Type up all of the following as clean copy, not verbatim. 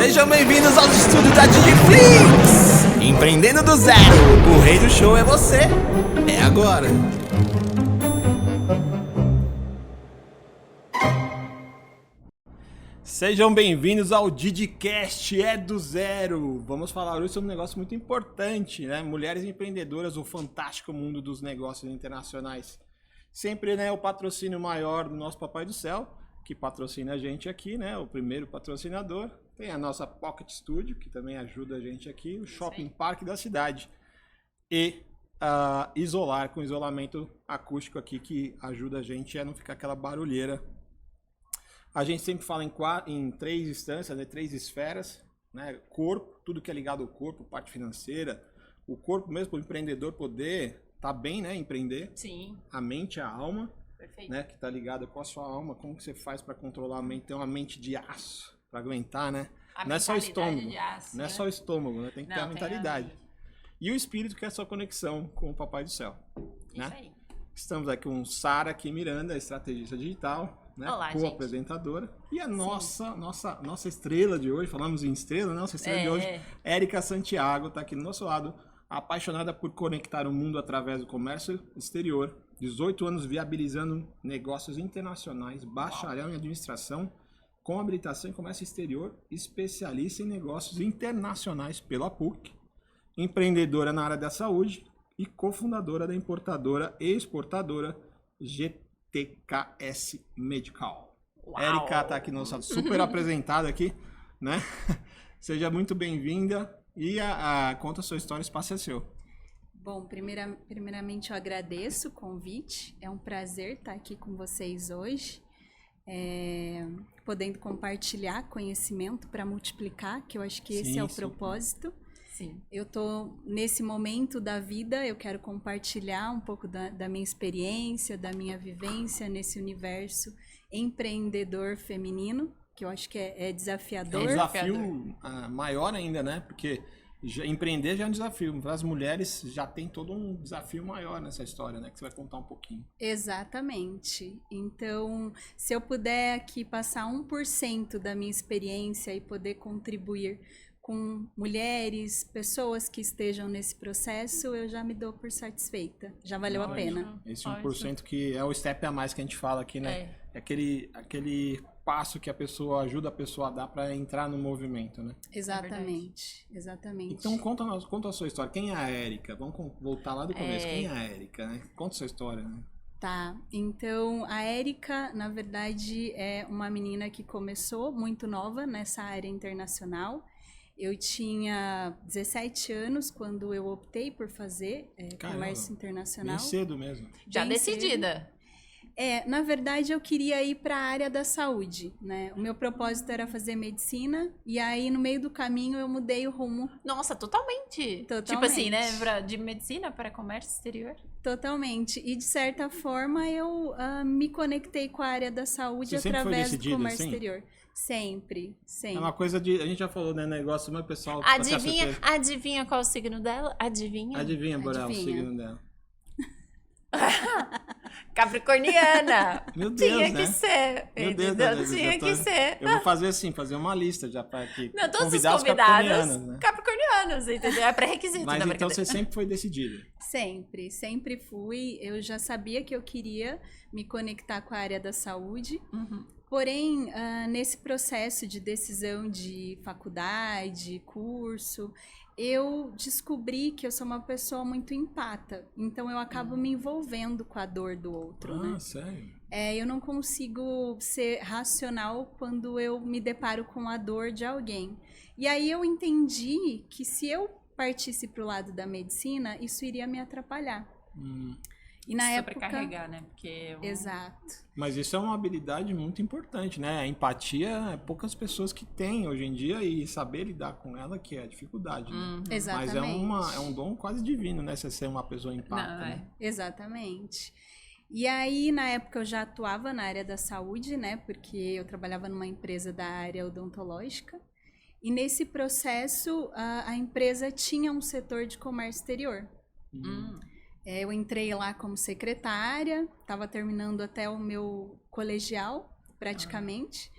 Sejam bem-vindos aos estúdios da Digiflix! Empreendendo do zero, o rei do show é você. É agora. Sejam bem-vindos ao Didicast é do zero. Vamos falar hoje sobre um negócio muito importante, né? Mulheres empreendedoras, o fantástico mundo dos negócios internacionais. Sempre, né, o patrocínio maior do nosso Papai do Céu, que patrocina a gente aqui, né? O primeiro patrocinador. Tem a nossa Pocket Studio, que também ajuda a gente aqui, o Shopping Parque da cidade. E Isolar, com isolamento acústico aqui, que ajuda a gente a não ficar aquela barulheira. A gente sempre fala em três instâncias, né? Três esferas, né? Corpo, tudo que é ligado ao corpo, parte financeira. O corpo mesmo, para o empreendedor poder estar bem, né? Empreender. Sim. A mente, a alma. Perfeito. Né, que está ligada com a sua alma, como que você faz para controlar a mente, ter uma mente de aço para aguentar, né? Não é só o estômago, de aço, não é só o estômago, né? Tem que ter a mentalidade. E o espírito, que é a sua conexão com o Papai do Céu. Isso né? aí. Estamos aqui com Sara aqui Miranda, estrategista digital, né? Olá, co-apresentadora. E a nossa estrela de hoje, falamos em estrela, né? Nossa estrela de hoje, Érica Santiago, está aqui do nosso lado, apaixonada por conectar o mundo através do comércio exterior. 18 anos viabilizando negócios internacionais, bacharel em administração, com habilitação em comércio exterior, especialista em negócios internacionais pela PUC, empreendedora na área da saúde e cofundadora da importadora e exportadora GTKS Medical. Érica está aqui, nossa super apresentada aqui, né? Seja muito bem-vinda e conta a sua história, o espaço é seu. Bom, primeiramente eu agradeço o convite, é um prazer estar aqui com vocês hoje, podendo compartilhar conhecimento para multiplicar, que eu acho que esse é o propósito. Sim. Eu estou nesse momento da vida, eu quero compartilhar um pouco da minha experiência, da minha vivência nesse universo empreendedor feminino, que eu acho que é desafiador. É um desafio maior ainda, né? Porque empreender já é um desafio. Para as mulheres já tem todo um desafio maior nessa história, né? Que você vai contar um pouquinho. Exatamente. Então, se eu puder aqui passar 1% da minha experiência e poder contribuir com mulheres, pessoas que estejam nesse processo, eu já me dou por satisfeita. Já valeu a pena. Esse 1% que é o step a mais que a gente fala aqui, né? É aquele passo que a pessoa ajuda a pessoa a dar para entrar no movimento, né? Exatamente, exatamente. Então conta a sua história. Quem é a Érica? Vamos voltar lá do começo. Quem é a Érica, né? Conta a sua história, né? Tá, então a Érica, na verdade, é uma menina que começou muito nova nessa área internacional. Eu tinha 17 anos quando eu optei por fazer comércio internacional. Bem cedo mesmo. Já decidida. Cedo. Na verdade, eu queria ir para a área da saúde, né? O meu propósito era fazer medicina, e aí no meio do caminho eu mudei o rumo. Nossa, totalmente. Tipo assim, né? De medicina para comércio exterior. Totalmente. E de certa forma eu me conectei com a área da saúde através do comércio exterior. Sempre. É uma coisa de... A gente já falou, né? Negócio, mas o pessoal... Adivinha qual é o signo dela? Adivinha, Borel, o signo dela. Capricorniana. Meu Deus, tinha né? que ser. Meu Deus, tinha que ser. Eu vou fazer assim, fazer uma lista já para aqui. Não, todos convidar os convidados né? capricornianos, entendeu? É pré-requisito. Mas então você sempre foi decidida? Sempre fui. Eu já sabia que eu queria me conectar com a área da saúde. Uhum. Porém, nesse processo de decisão de faculdade, curso, eu descobri que eu sou uma pessoa muito empata. Então, eu acabo me envolvendo com a dor do outro, né? Sério? Eu não consigo ser racional quando eu me deparo com a dor de alguém. E aí, eu entendi que se eu partisse para o lado da medicina, isso iria me atrapalhar. E na época... Sobrecarregar, né? Porque Exato. Mas isso é uma habilidade muito importante, né? A empatia, poucas pessoas que têm hoje em dia, e saber lidar com ela que é a dificuldade, né? Exatamente. Mas é um dom quase divino, né? Você ser uma pessoa empática. Né? Exatamente. E aí, na época, eu já atuava na área da saúde, né? Porque eu trabalhava numa empresa da área odontológica. E nesse processo, a empresa tinha um setor de comércio exterior. Eu entrei lá como secretária, estava terminando até o meu colegial, praticamente.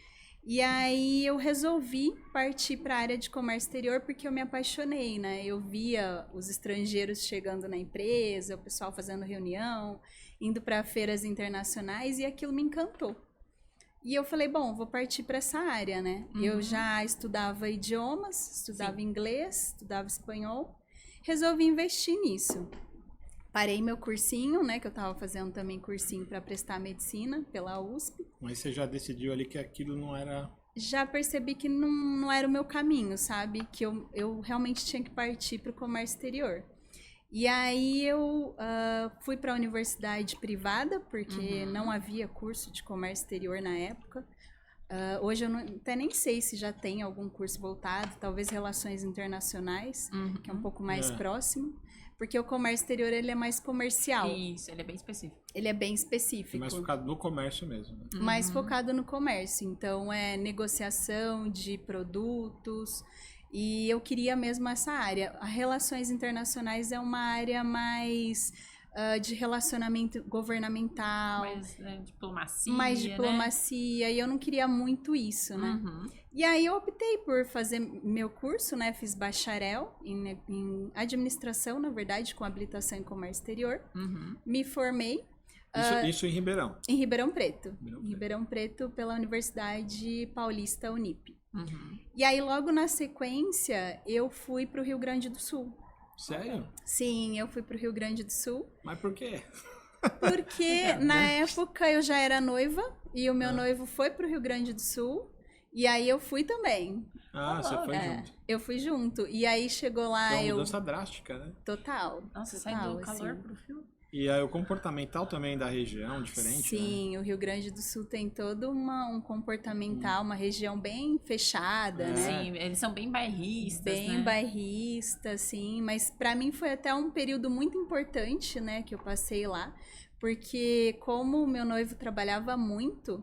E aí eu resolvi partir para a área de comércio exterior porque eu me apaixonei, né? Eu via os estrangeiros chegando na empresa, o pessoal fazendo reunião, indo para feiras internacionais e aquilo me encantou. E eu falei, bom, vou partir para essa área, né? Eu já estudava idiomas, estudava inglês, estudava espanhol, resolvi investir nisso. Parei meu cursinho, né? Que eu estava fazendo também cursinho para prestar medicina pela USP. Mas você já decidiu ali que aquilo não era... Já percebi que não era o meu caminho, sabe? Que eu realmente tinha que partir para o comércio exterior. E aí eu fui para a universidade privada, porque não havia curso de comércio exterior na época. Hoje eu até nem sei se já tem algum curso voltado, talvez Relações Internacionais, que é um pouco mais próximo. Porque o comércio exterior, ele é mais comercial. Isso, ele é bem específico. Ele é bem específico. Mais focado no comércio mesmo. Né? Mais focado no comércio. Então, é negociação de produtos. E eu queria mesmo essa área. As relações internacionais é uma área mais de relacionamento governamental. Mais diplomacia, mais diplomacia. Né? E eu não queria muito isso, né? E aí eu optei por fazer meu curso, né? Fiz bacharel em administração, na verdade, com habilitação em comércio exterior. Me formei. Isso em Ribeirão? Em Ribeirão Preto. Em Ribeirão Preto, pela Universidade Paulista Unip. E aí, logo na sequência, eu fui para o Rio Grande do Sul. Sério? Sim, eu fui para o Rio Grande do Sul. Mas por quê? Porque na época eu já era noiva e o meu noivo foi para o Rio Grande do Sul. E aí eu fui também. Você foi junto. Eu fui junto. E aí chegou lá... Foi uma mudança drástica, né? Total. Nossa, total, sai do calor assim. pro frio. E aí o comportamental também da região, diferente? Sim, né? o Rio Grande do Sul tem todo um comportamental, uma região bem fechada, né? Sim, eles são bem bairristas, Bem né? bairrista, sim. Mas para mim foi até um período muito importante, né? Que eu passei lá. Porque como o meu noivo trabalhava muito...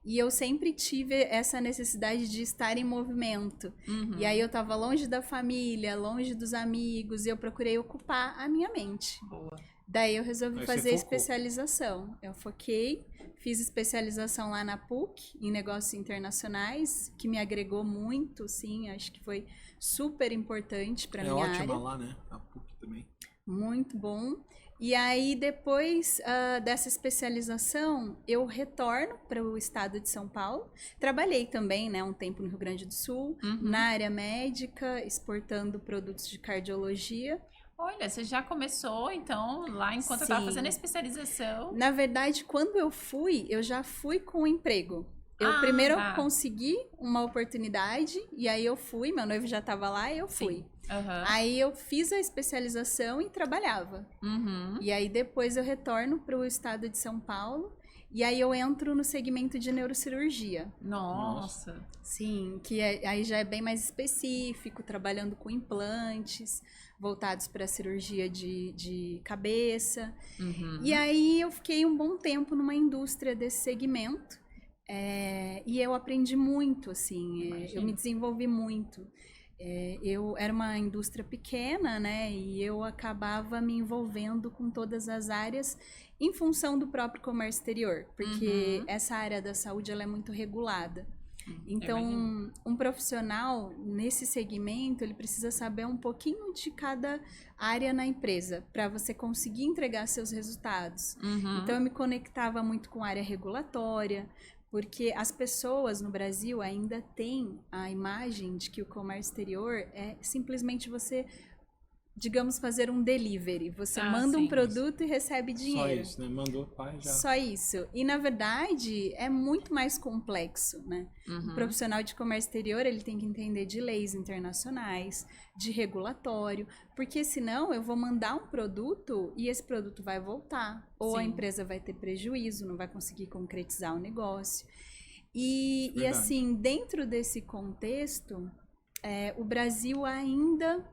E eu sempre tive essa necessidade de estar em movimento. E aí eu tava longe da família, longe dos amigos, e eu procurei ocupar a minha mente. Boa. Daí eu resolvi Aí fazer você focou. especialização. Eu foquei, fiz especialização lá na PUC, em negócios internacionais, que me agregou muito, sim, acho que foi super importante para minha área. É ótima lá, né? A PUC também. Muito bom. E aí, depois dessa especialização, eu retorno para o estado de São Paulo. Trabalhei também, né, um tempo no Rio Grande do Sul, na área médica, exportando produtos de cardiologia. Olha, você já começou, então, lá enquanto eu estava fazendo a especialização. Na verdade, quando eu já fui com o emprego. Eu primeiro consegui uma oportunidade, e aí eu fui, meu noivo já estava lá e eu fui. Aí eu fiz a especialização e trabalhava. E aí depois eu retorno para o estado de São Paulo, e aí eu entro no segmento de neurocirurgia. Nossa! Sim, que aí já é bem mais específico, trabalhando com implantes, voltados para a cirurgia de cabeça. E aí eu fiquei um bom tempo numa indústria desse segmento. E eu aprendi muito, assim, eu me desenvolvi muito. Eu era uma indústria pequena, né, e eu acabava me envolvendo com todas as áreas em função do próprio comércio exterior, porque essa área da saúde ela é muito regulada. Então, um profissional nesse segmento, ele precisa saber um pouquinho de cada área na empresa para você conseguir entregar seus resultados. Então, eu me conectava muito com a área regulatória, porque as pessoas no Brasil ainda têm a imagem de que o comércio exterior é simplesmente você, digamos, fazer um delivery. Você manda um produto e recebe dinheiro. Só isso, né? Mandou, pai, já. Só isso. E, na verdade, é muito mais complexo, né? O profissional de comércio exterior, ele tem que entender de leis internacionais, de regulatório, porque senão eu vou mandar um produto e esse produto vai voltar. Ou a empresa vai ter prejuízo, não vai conseguir concretizar o negócio. E assim, dentro desse contexto, o Brasil ainda...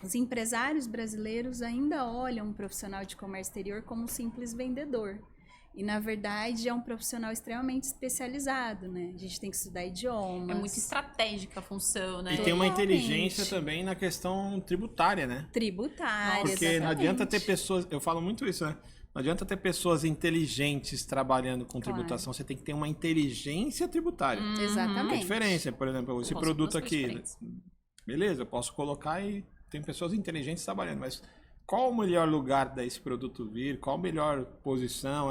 Os empresários brasileiros ainda olham um profissional de comércio exterior como um simples vendedor. E, na verdade, é um profissional extremamente especializado, né? A gente tem que estudar idiomas. É muito estratégica a função, né? E tem uma inteligência também na questão tributária, né? Tributária, porque exatamente. não adianta ter pessoas... Eu falo muito isso, né? Não adianta ter pessoas inteligentes trabalhando com tributação, você tem que ter uma inteligência tributária. Exatamente. A diferença, por exemplo, esse produto aqui, beleza, eu posso colocar e tem pessoas inteligentes trabalhando, mas qual o melhor lugar desse produto vir? Qual a melhor posição?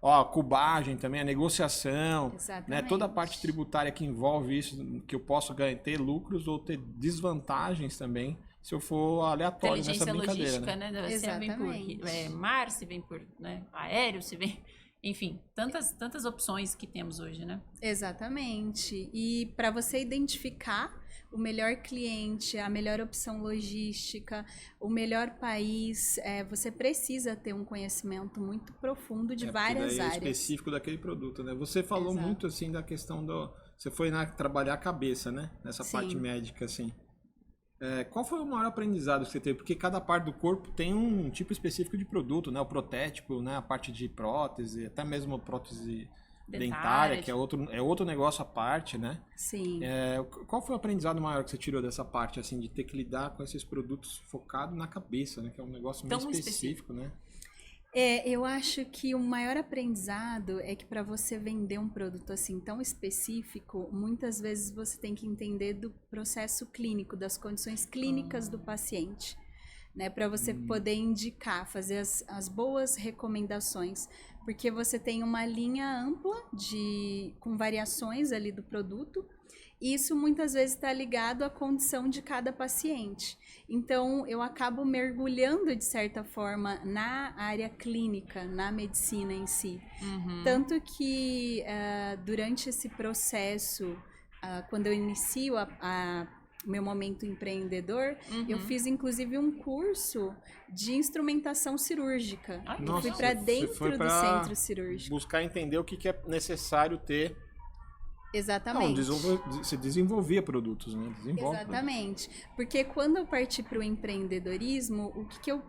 A cubagem também, a negociação, né? Toda a parte tributária que envolve isso, que eu posso ter lucros ou ter desvantagens também, se eu for aleatório nessa brincadeira. Logística, né? Se vem por mar, se vem por aéreo, se vem... Enfim, tantas opções que temos hoje, né? Exatamente. E para você identificar o melhor cliente, a melhor opção logística, o melhor país, você precisa ter um conhecimento muito profundo de várias áreas. Específico daquele produto, né? Você falou muito assim da questão você foi trabalhar a cabeça, né? Nessa parte médica, assim. Qual foi o maior aprendizado que você teve? Porque cada parte do corpo tem um tipo específico de produto, né? O protético, né? A parte de prótese, até mesmo prótese dentária, que é outro negócio à parte, né? Sim. Qual foi o aprendizado maior que você tirou dessa parte, assim, de ter que lidar com esses produtos focados na cabeça, né? Que é um negócio meio específico, né? Eu acho que o maior aprendizado é que para você vender um produto assim tão específico, muitas vezes você tem que entender do processo clínico, das condições clínicas do paciente, né? Para você poder indicar, fazer as boas recomendações, porque você tem uma linha ampla com variações ali do produto. Isso muitas vezes está ligado à condição de cada paciente. Então, eu acabo mergulhando, de certa forma, na área clínica, na medicina em si. Tanto que, durante esse processo, quando eu inicio o meu momento empreendedor, eu fiz, inclusive, um curso de instrumentação cirúrgica. Eu fui para dentro do centro cirúrgico. Buscar entender o que é necessário ter. Exatamente. Você desenvolvia produtos, né? Exatamente. Porque quando eu parti para o empreendedorismo, o que eu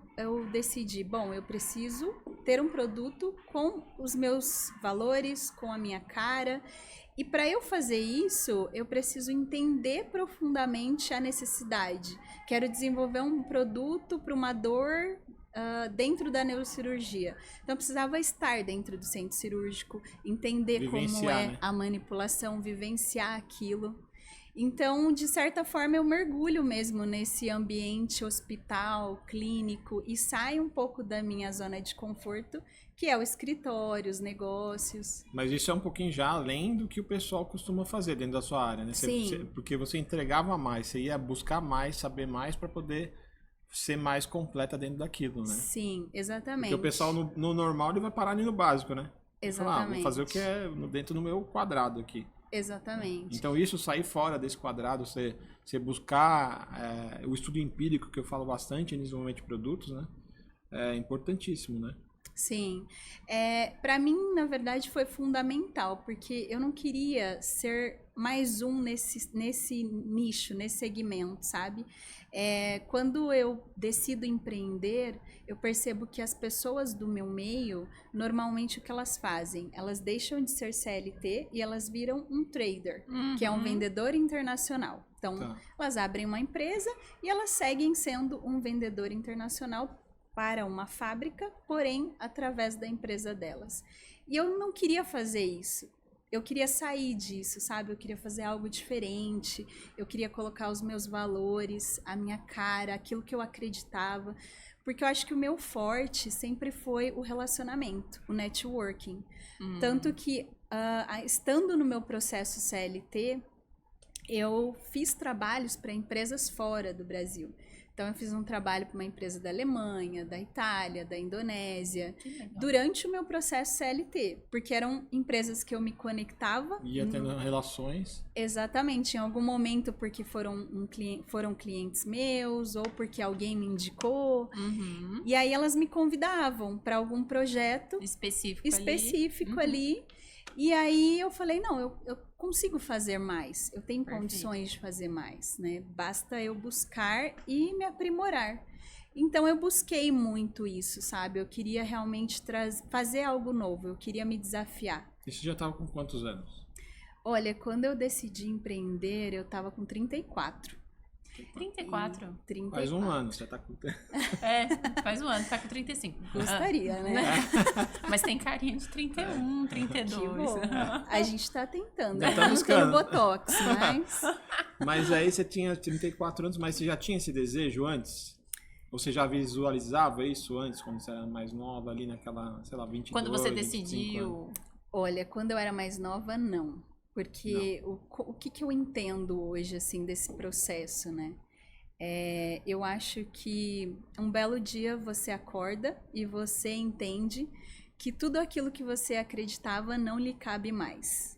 decidi? Bom, eu preciso ter um produto com os meus valores, com a minha cara. E para eu fazer isso, eu preciso entender profundamente a necessidade. Quero desenvolver um produto para uma dor dentro da neurocirurgia. Então, eu precisava estar dentro do centro cirúrgico, entender como é, né, a manipulação, vivenciar aquilo. Então, de certa forma, eu mergulho mesmo nesse ambiente hospital, clínico, e saio um pouco da minha zona de conforto, que é o escritório, os negócios. Mas isso é um pouquinho já além do que o pessoal costuma fazer dentro da sua área, né? Sim. Porque você entregava mais, você ia buscar mais, saber mais para poder ser mais completa dentro daquilo, né? Sim, exatamente. Porque o pessoal no normal ele vai parar ali no básico, né? Exatamente. Vou fazer o que é dentro do meu quadrado aqui. Exatamente. Então isso, sair fora desse quadrado, você buscar o estudo empírico, que eu falo bastante nesse momento de produtos, né? É importantíssimo, né? Sim. Para mim, na verdade, foi fundamental, porque eu não queria ser mais um nesse nicho, nesse segmento, sabe? Quando eu decido empreender, eu percebo que as pessoas do meu meio, normalmente o que elas fazem? Elas deixam de ser CLT e elas viram um trader, que é um vendedor internacional. Então, elas abrem uma empresa e elas seguem sendo um vendedor internacional para uma fábrica, porém, através da empresa delas. E eu não queria fazer isso. Eu queria sair disso, sabe? Eu queria fazer algo diferente. Eu queria colocar os meus valores, a minha cara, aquilo que eu acreditava. Porque eu acho que o meu forte sempre foi o relacionamento, o networking. Tanto que, estando no meu processo CLT, eu fiz trabalhos para empresas fora do Brasil. Então, eu fiz um trabalho para uma empresa da Alemanha, da Itália, da Indonésia, durante o meu processo CLT, porque eram empresas que eu me conectava. Ia tendo relações. Exatamente, em algum momento porque foram clientes meus, ou porque alguém me indicou. E aí elas me convidavam para algum projeto específico ali. E aí eu falei, não, eu consigo fazer mais, eu tenho condições de fazer mais, né? Basta eu buscar e me aprimorar. Então eu busquei muito isso, sabe? Eu queria realmente fazer algo novo, eu queria me desafiar. E você já estava com quantos anos? Olha, quando eu decidi empreender, eu estava com 34. 34. 34. Faz um ano, você tá com... Faz um ano, tá com 35. Gostaria, né? Mas tem carinha de 31, 32. Que bom. A gente tá tentando. Já tá Não buscando. tem Botox, mas... Mas aí você tinha 34 anos, mas você já tinha esse desejo antes? Ou você já visualizava isso antes, quando você era mais nova, ali naquela, sei lá, 22, Quando você 25 decidiu... anos? Olha, quando eu era mais nova, não. Porque o que eu entendo hoje, assim, desse processo, né? Eu acho que um belo dia você acorda e você entende que tudo aquilo que você acreditava não lhe cabe mais.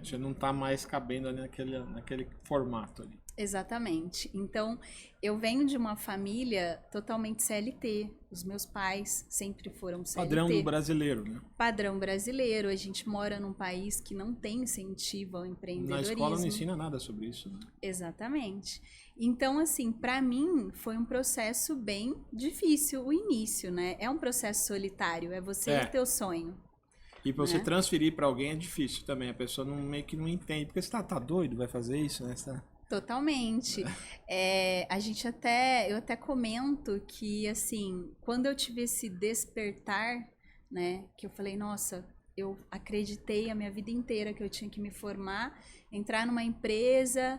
Você não tá mais cabendo ali naquele formato ali. Exatamente. Então, eu venho de uma família totalmente CLT. Os meus pais sempre foram CLT. Padrão do brasileiro, né? Padrão brasileiro. A gente mora num país que não tem incentivo ao Na empreendedorismo. escola não ensina nada sobre isso, né? Exatamente. Então, assim, para mim foi um processo bem difícil o início, né? É um processo solitário, é você e teu sonho. E pra você Né? transferir pra alguém é difícil também. A pessoa meio que não entende. Porque você tá doido, vai fazer isso, né? Totalmente. Eu até comento que, assim, quando eu tive esse despertar, né? Que eu falei, nossa, eu acreditei a minha vida inteira que eu tinha que me formar, entrar numa empresa,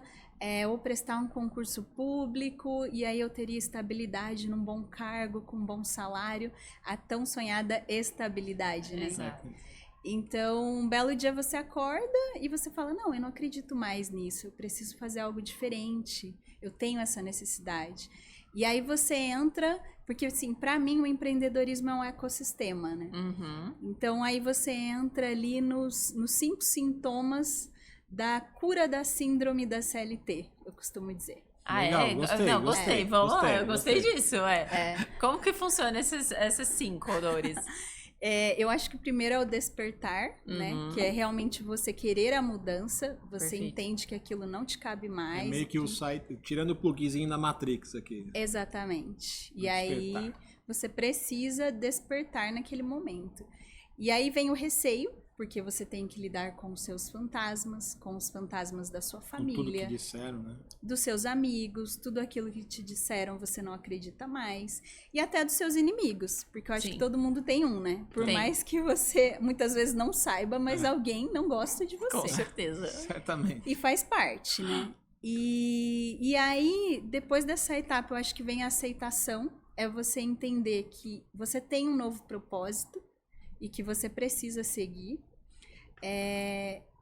ou prestar um concurso público, e aí eu teria estabilidade num bom cargo, com um bom salário, a tão sonhada estabilidade, né? Exato. Então, um belo dia você acorda e você fala, não, eu não acredito mais nisso, eu preciso fazer algo diferente, eu tenho essa necessidade. E aí você entra, porque assim, para mim o empreendedorismo é um ecossistema, né? Uhum. Então aí você entra ali nos 5 sintomas da cura da síndrome da CLT, eu costumo dizer. Legal, gostei, Não, gostei, gostei. Vamos lá, eu gostei. gostei disso. Como que funciona esses 5 dores? Eu acho que o primeiro é o despertar, né? Que é realmente você querer a mudança, você Perfeito. entende que aquilo não te cabe mais. É meio que o site, tirando o plugzinho da Matrix aqui. Exatamente. E Despertar. aí você precisa despertar naquele momento. E aí vem o receio, porque você tem que lidar com os seus fantasmas, com os fantasmas da sua Com tudo que família, disseram, né? dos seus amigos, tudo aquilo que te disseram você não acredita mais. E até dos seus inimigos, porque eu acho Sim. que todo mundo tem um, né? Por Tem. mais que você muitas vezes não saiba, mas alguém não gosta de Com você. certeza. Certamente. E faz parte, né? E aí, depois dessa etapa, eu acho que vem a aceitação. É você entender que você tem um novo propósito e que você precisa seguir.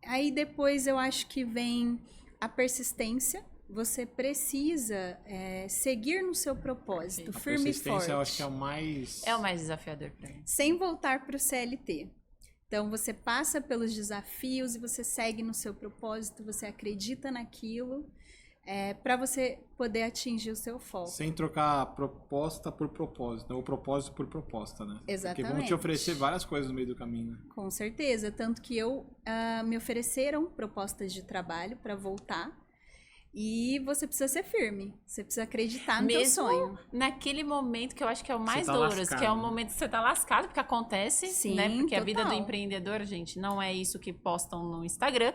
Aí depois eu acho que vem a persistência. Você precisa seguir no seu propósito, A firme e persistência forte. eu acho que é o mais... É o mais desafiador pra mim. Sem voltar para o CLT. Então, você passa pelos desafios e você segue no seu propósito, você acredita naquilo, para você poder atingir o seu foco. Sem trocar proposta por propósito, né? Ou propósito por proposta, né? Exatamente. Porque vão te oferecer várias coisas no meio do caminho, né? Com certeza. Tanto que me ofereceram propostas de trabalho para voltar. E você precisa ser firme. Você precisa acreditar no teu Mesmo sonho. naquele momento que eu acho que é o mais tá doloroso, lascado, que é o né? momento que você tá lascado, porque acontece, Sim, né? Porque a vida do total. empreendedor, gente, não é isso que postam no Instagram.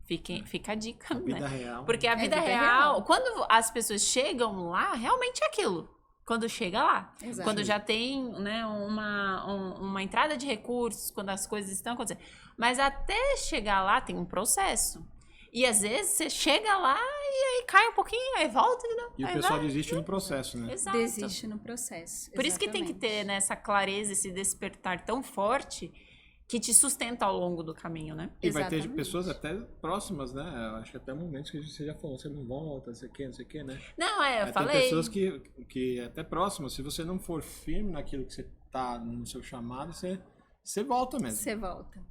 Fica a dica, A vida né? real. Porque a vida vida real, real. quando as pessoas chegam lá, realmente é aquilo. Quando chega lá. Exato. Quando já tem, né, uma entrada de recursos, quando as coisas estão acontecendo. Mas até chegar lá tem um processo. E às vezes você chega lá e aí cai um pouquinho, aí volta, entendeu? E o Aí pessoal vai. desiste no processo, né? Exato. Desiste no processo. Por isso que tem que ter, Exatamente. né, essa clareza, esse despertar tão forte que te sustenta ao longo do caminho, né? E vai ter Exatamente. pessoas até próximas, né? Eu acho que até momentos que você já falou, você não volta, não sei o que, né? Não, eu Tem falei. pessoas que até próximas, se você não for firme naquilo que você tá no seu chamado, você volta mesmo. Você volta.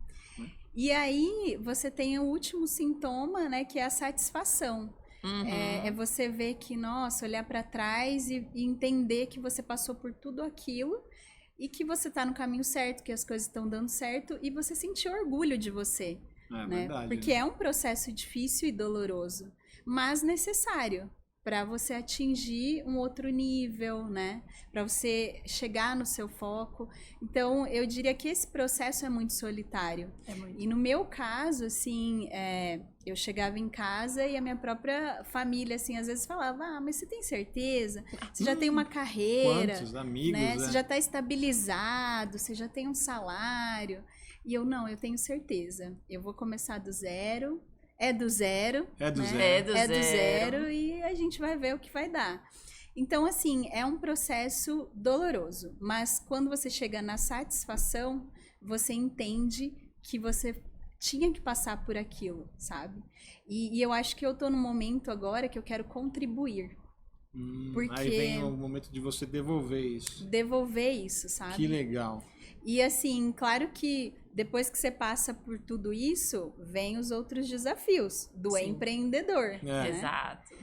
E aí, você tem o último sintoma, né? Que é a satisfação. Uhum. É você ver que, nossa, olhar para trás e entender que você passou por tudo aquilo e que você tá no caminho certo, que as coisas estão dando certo e você sentir orgulho de você, É né? verdade. Porque é um processo difícil e doloroso, mas necessário para você atingir um outro nível, né? Para você chegar no seu foco. Então, eu diria que esse processo é muito solitário. É muito. E no meu caso, assim, eu chegava em casa e a minha própria família, assim, às vezes falava, mas você tem certeza? Você já tem uma carreira, Quantos amigos, né? Você já está estabilizado, você já tem um salário. E eu, não, eu tenho certeza. Eu vou começar do zero. É do zero. É do né? zero. É do É do zero. zero e a gente vai ver o que vai dar. Então, assim, é um processo doloroso. Mas quando você chega na satisfação, você entende que você tinha que passar por aquilo, sabe? E eu acho que eu tô num momento agora que eu quero contribuir. Porque Aí vem o momento de você devolver isso. devolver isso, sabe? Que legal. E assim, claro que depois que você passa por tudo isso, vem os outros desafios do Sim. empreendedor. É. Né? Exato.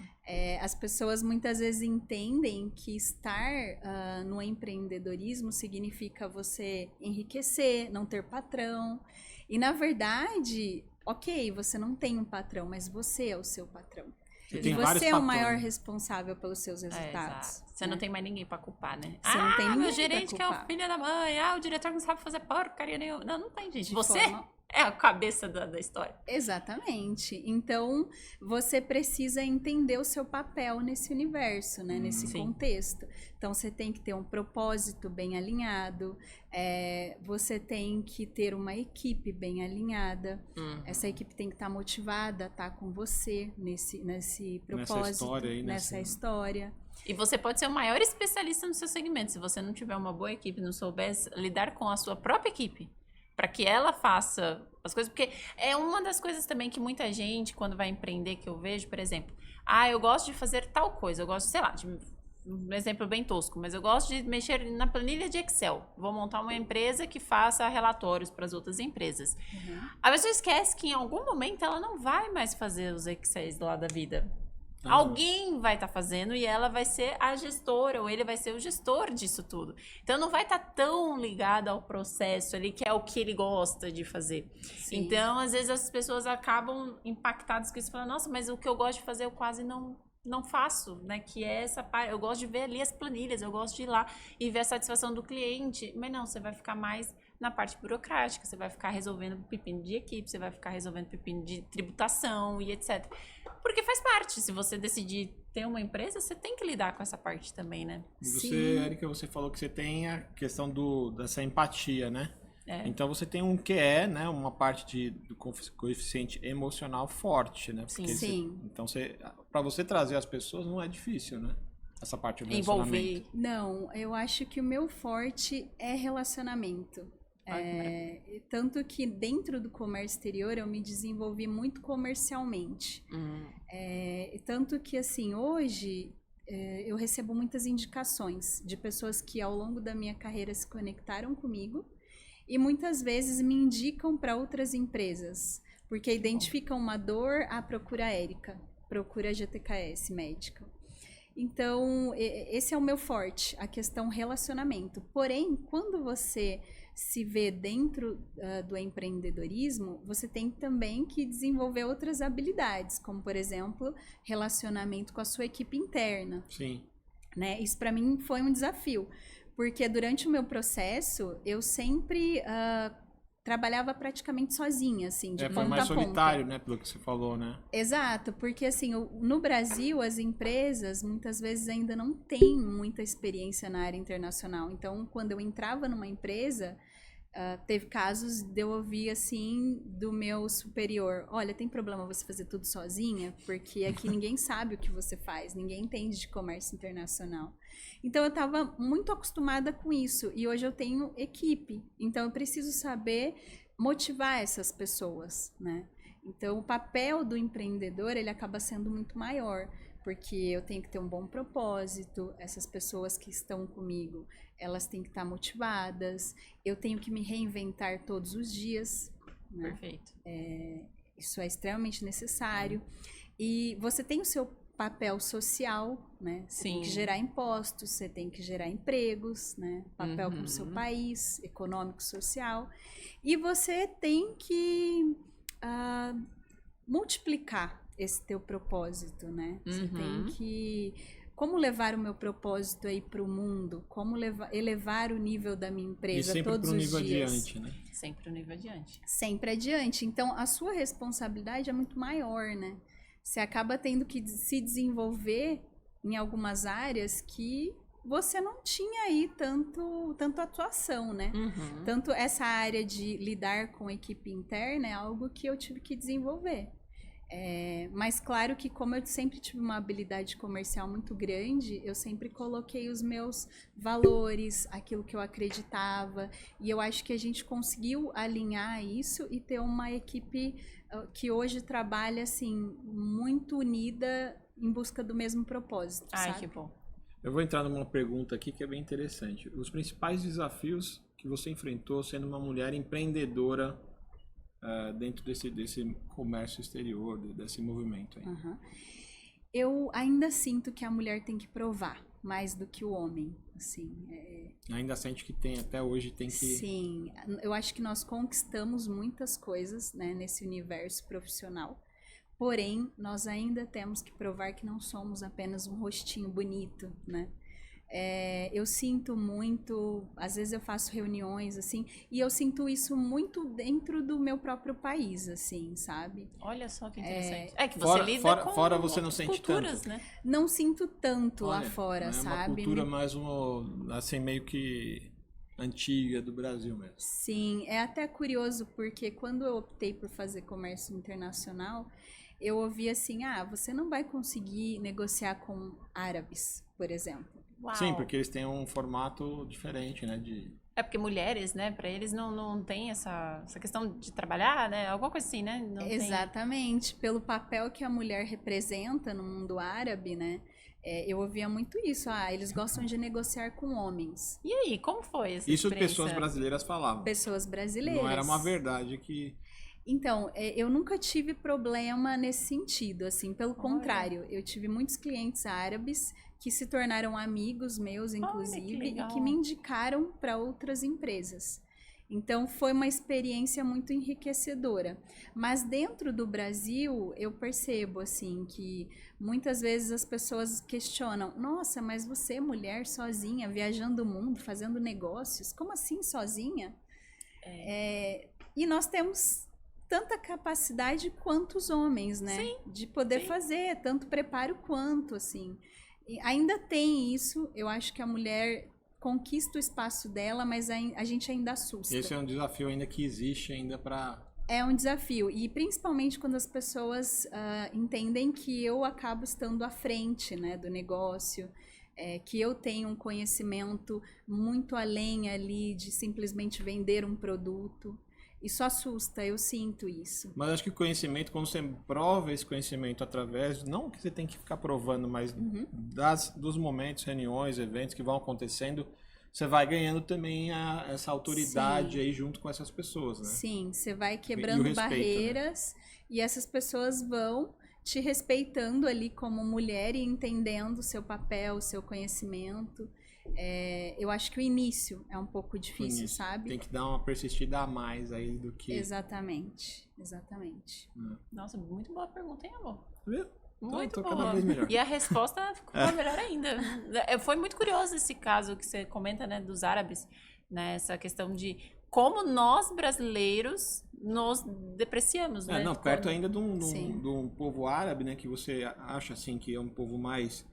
As pessoas muitas vezes entendem que estar no empreendedorismo significa você enriquecer, não ter patrão. E na verdade, ok, você não tem um patrão, mas você é o seu patrão. Você E tem vários você é o patrões. maior responsável pelos seus resultados. Exato. Você não tem mais ninguém pra culpar, né? Você não tem ninguém meu pra gerente que é o culpar. filho da mãe. O diretor não sabe fazer porcaria nenhuma. Não tem, gente. De Você forma- é a cabeça da história. Exatamente. Então, você precisa entender o seu papel nesse universo, né? Nesse Sim. contexto. Então, você tem que ter um propósito bem alinhado, você tem que ter uma equipe bem alinhada. Essa equipe tem que estar motivada a estar com você nesse propósito, história aí, nessa história. E você pode ser o maior especialista no seu segmento. Se você não tiver uma boa equipe, não souber lidar com a sua própria equipe, para que ela faça as coisas. Porque é uma das coisas também que muita gente, quando vai empreender, que eu vejo, por exemplo, eu gosto de fazer tal coisa, eu gosto, sei lá, de um exemplo bem tosco, mas eu gosto de mexer na planilha de Excel. Vou montar uma empresa que faça relatórios para as outras empresas. A pessoa esquece que em algum momento ela não vai mais fazer os Excels lá da vida. Alguém vai estar fazendo e ela vai ser a gestora, ou ele vai ser o gestor disso tudo. Então não vai estar tão ligado ao processo ali, que é o que ele gosta de fazer. Sim. Então, às vezes as pessoas acabam impactadas com isso, falando, nossa, mas o que eu gosto de fazer eu quase não faço, né? Que é essa parte, eu gosto de ver ali as planilhas, eu gosto de ir lá e ver a satisfação do cliente. Mas não, você vai ficar mais na parte burocrática, você vai ficar resolvendo pepino de equipe, você vai ficar resolvendo pepino de tributação e etc. Porque faz parte, se você decidir ter uma empresa, você tem que lidar com essa parte também, né? E você, Sim. Erika, você falou que você tem a questão dessa empatia, né? Então você tem um QE, né? Uma parte do coeficiente emocional forte, né? Porque Sim. Então, para você trazer as pessoas não é difícil, né? Essa parte do relacionamento. Envolver. Não, eu acho que o meu forte é relacionamento. Tanto que dentro do comércio exterior eu me desenvolvi muito comercialmente. Tanto que assim, hoje eu recebo muitas indicações de pessoas que ao longo da minha carreira se conectaram comigo e muitas vezes me indicam para outras empresas, porque identificam uma dor, procura Érica, procura GTKS Médica. Então, esse é o meu forte, a questão relacionamento. Porém, quando você se vê dentro do empreendedorismo, você tem também que desenvolver outras habilidades, como, por exemplo, relacionamento com a sua equipe interna. Sim. Né? Isso, para mim, foi um desafio, porque durante o meu processo, eu sempre trabalhava praticamente sozinha, assim, de ponta foi mais a ponta. solitário, né? Pelo que você falou, né? Exato, porque assim, no Brasil as empresas muitas vezes ainda não têm muita experiência na área internacional. Então, quando eu entrava numa empresa, teve casos de eu ouvir assim do meu superior: olha, tem problema você fazer tudo sozinha? Porque aqui ninguém sabe o que você faz, ninguém entende de comércio internacional. Então eu estava muito acostumada com isso e hoje eu tenho equipe, então eu preciso saber motivar essas pessoas, né? Então o papel do empreendedor ele acaba sendo muito maior, porque eu tenho que ter um bom propósito, essas pessoas que estão comigo, elas têm que estar motivadas, eu tenho que me reinventar todos os dias, né? Perfeito. Isso é extremamente necessário. E você tem o seu papel social, né? Você tem que gerar impostos, você tem que gerar empregos, né? Papel com o seu país, econômico, social. E você tem que multiplicar esse teu propósito, né? Você Uhum. tem que... Como levar o meu propósito aí para o mundo? Como elevar o nível da minha E empresa sempre todos pro os nível dias? adiante, né? Sempre o nível adiante. Sempre adiante. Então, a sua responsabilidade é muito maior, né? Você acaba tendo que se desenvolver em algumas áreas que você não tinha aí tanto atuação, né? Uhum. Tanto essa área de lidar com equipe interna é algo que eu tive que desenvolver. Mas claro que como eu sempre tive uma habilidade comercial muito grande, eu sempre coloquei os meus valores, aquilo que eu acreditava, e eu acho que a gente conseguiu alinhar isso e ter uma equipe que hoje trabalha assim muito unida em busca do mesmo propósito, Ai, sabe? que bom. Eu vou entrar numa pergunta aqui que é bem interessante. Os principais desafios que você enfrentou sendo uma mulher empreendedora dentro desse comércio exterior, desse movimento aí. Uhum. Eu ainda sinto que a mulher tem que provar mais do que o homem, assim. Ainda sente que tem, até hoje tem que... Sim, eu acho que nós conquistamos muitas coisas, né, nesse universo profissional. Porém, nós ainda temos que provar que não somos apenas um rostinho bonito, né? Eu sinto muito, às vezes eu faço reuniões, assim, e eu sinto isso muito dentro do meu próprio país, assim, sabe? Olha só que interessante. É que você lida com fora você não outras sente culturas, tanto. né? Não sinto tanto lá Olha, fora, é sabe? uma cultura mais assim, meio que antiga do Brasil mesmo. Sim, é até curioso porque quando eu optei por fazer comércio internacional, eu ouvi assim, você não vai conseguir negociar com árabes, por exemplo. Uau. Sim, porque eles têm um formato diferente, né? É porque mulheres, né, pra eles não tem essa questão de trabalhar, né? Alguma coisa assim, né? Não Exatamente, pelo papel que a mulher representa no mundo árabe, né? Eu ouvia muito isso, eles gostam de negociar com homens. E aí, como foi essa Isso experiência? pessoas brasileiras falavam. Pessoas brasileiras. Não era uma verdade que... Então, eu nunca tive problema nesse sentido, assim, pelo contrário, eu tive muitos clientes árabes que se tornaram amigos meus, inclusive, e que me indicaram para outras empresas. Então, foi uma experiência muito enriquecedora. Mas dentro do Brasil, eu percebo, assim, que muitas vezes as pessoas questionam, nossa, mas você, mulher, sozinha, viajando o mundo, fazendo negócios, como assim sozinha? E nós temos tanta capacidade quanto os homens, né? Sim, de poder fazer, tanto preparo quanto, assim. E ainda tem isso, eu acho que a mulher conquista o espaço dela, mas a gente ainda assusta. Esse é um desafio ainda que existe ainda para... É um desafio, e principalmente quando as pessoas entendem que eu acabo estando à frente, né, do negócio, que eu tenho um conhecimento muito além ali de simplesmente vender um produto. Isso assusta, eu sinto isso. Mas acho que o conhecimento, quando você prova esse conhecimento através, não que você tem que ficar provando, mas dos momentos, reuniões, eventos que vão acontecendo, você vai ganhando também essa autoridade aí junto com essas pessoas, né? Sim, você vai quebrando respeito, barreiras, né? E essas pessoas vão te respeitando ali como mulher e entendendo o seu papel, o seu conhecimento. Eu acho que o início é um pouco difícil, sabe? Tem que dar uma persistida a mais aí do que... Exatamente. Nossa, muito boa pergunta, hein, amor? Viu? Muito tô boa. cada vez melhor. E a resposta ficou melhor ainda. Foi muito curioso esse caso que você comenta, né, dos árabes, né, essa questão de como nós brasileiros nos depreciamos, né? Não, perto ainda de um povo árabe, né, que você acha assim que é um povo mais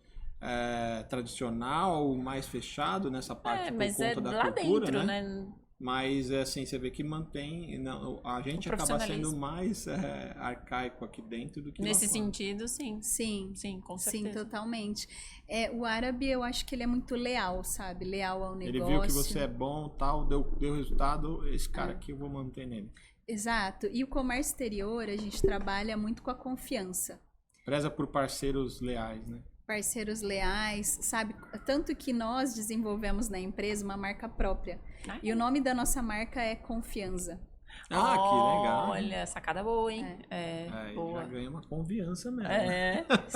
tradicional, mais fechado nessa parte por conta da lá cultura, dentro, né? Mas assim, você vê que mantém. A gente acaba sendo mais arcaico aqui dentro do que nesse lá fora. sentido, sim. Sim, com certeza. Sim, totalmente. O árabe, eu acho que ele é muito leal, sabe? Leal ao negócio. Ele viu que você é bom, tal, deu resultado, esse cara aqui eu vou manter nele. Exato. E o comércio exterior, a gente trabalha muito com a confiança. Preza por parceiros leais, né? Parceiros leais, sabe? Tanto que nós desenvolvemos na empresa uma marca própria. E o nome da nossa marca é Confianza. Que legal. Olha, sacada boa, hein? Boa. Já ganha uma confiança mesmo.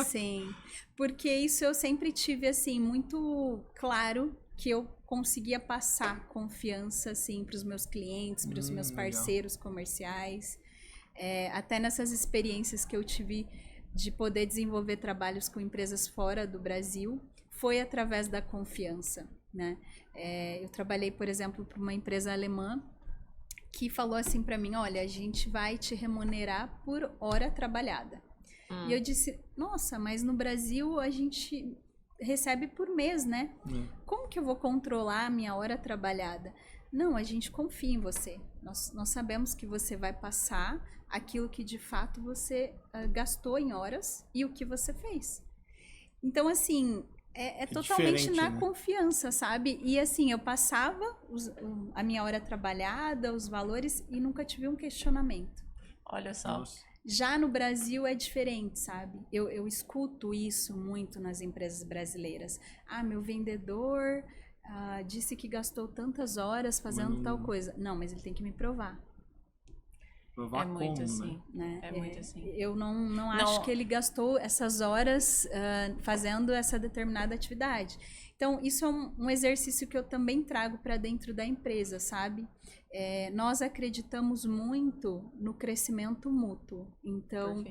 Sim, porque isso eu sempre tive, assim, muito claro que eu conseguia passar confiança, assim, para os meus clientes, para os meus parceiros comerciais. Até nessas experiências que eu tive de poder desenvolver trabalhos com empresas fora do Brasil foi através da confiança, né? Eu trabalhei, por exemplo, para uma empresa alemã que falou assim para mim, olha, a gente vai te remunerar por hora trabalhada. E eu disse, nossa, mas no Brasil a gente recebe por mês, né? Como que eu vou controlar a minha hora trabalhada? Não, a gente confia em você. Nós sabemos que você vai passar aquilo que de fato você gastou em horas e o que você fez. Então, assim, é totalmente na confiança, sabe? E assim, eu passava a minha hora trabalhada, os valores, e nunca tive um questionamento. Olha só. Nossa. Já no Brasil é diferente, sabe? Eu escuto isso muito nas empresas brasileiras. Ah, meu vendedor disse que gastou tantas horas fazendo tal coisa. Não, mas ele tem que me provar. Provar é muito como, assim. Né? É muito assim. Eu não acho que ele gastou essas horas fazendo essa determinada atividade. Então, isso é um exercício que eu também trago para dentro da empresa, sabe? Nós acreditamos muito no crescimento mútuo. Então,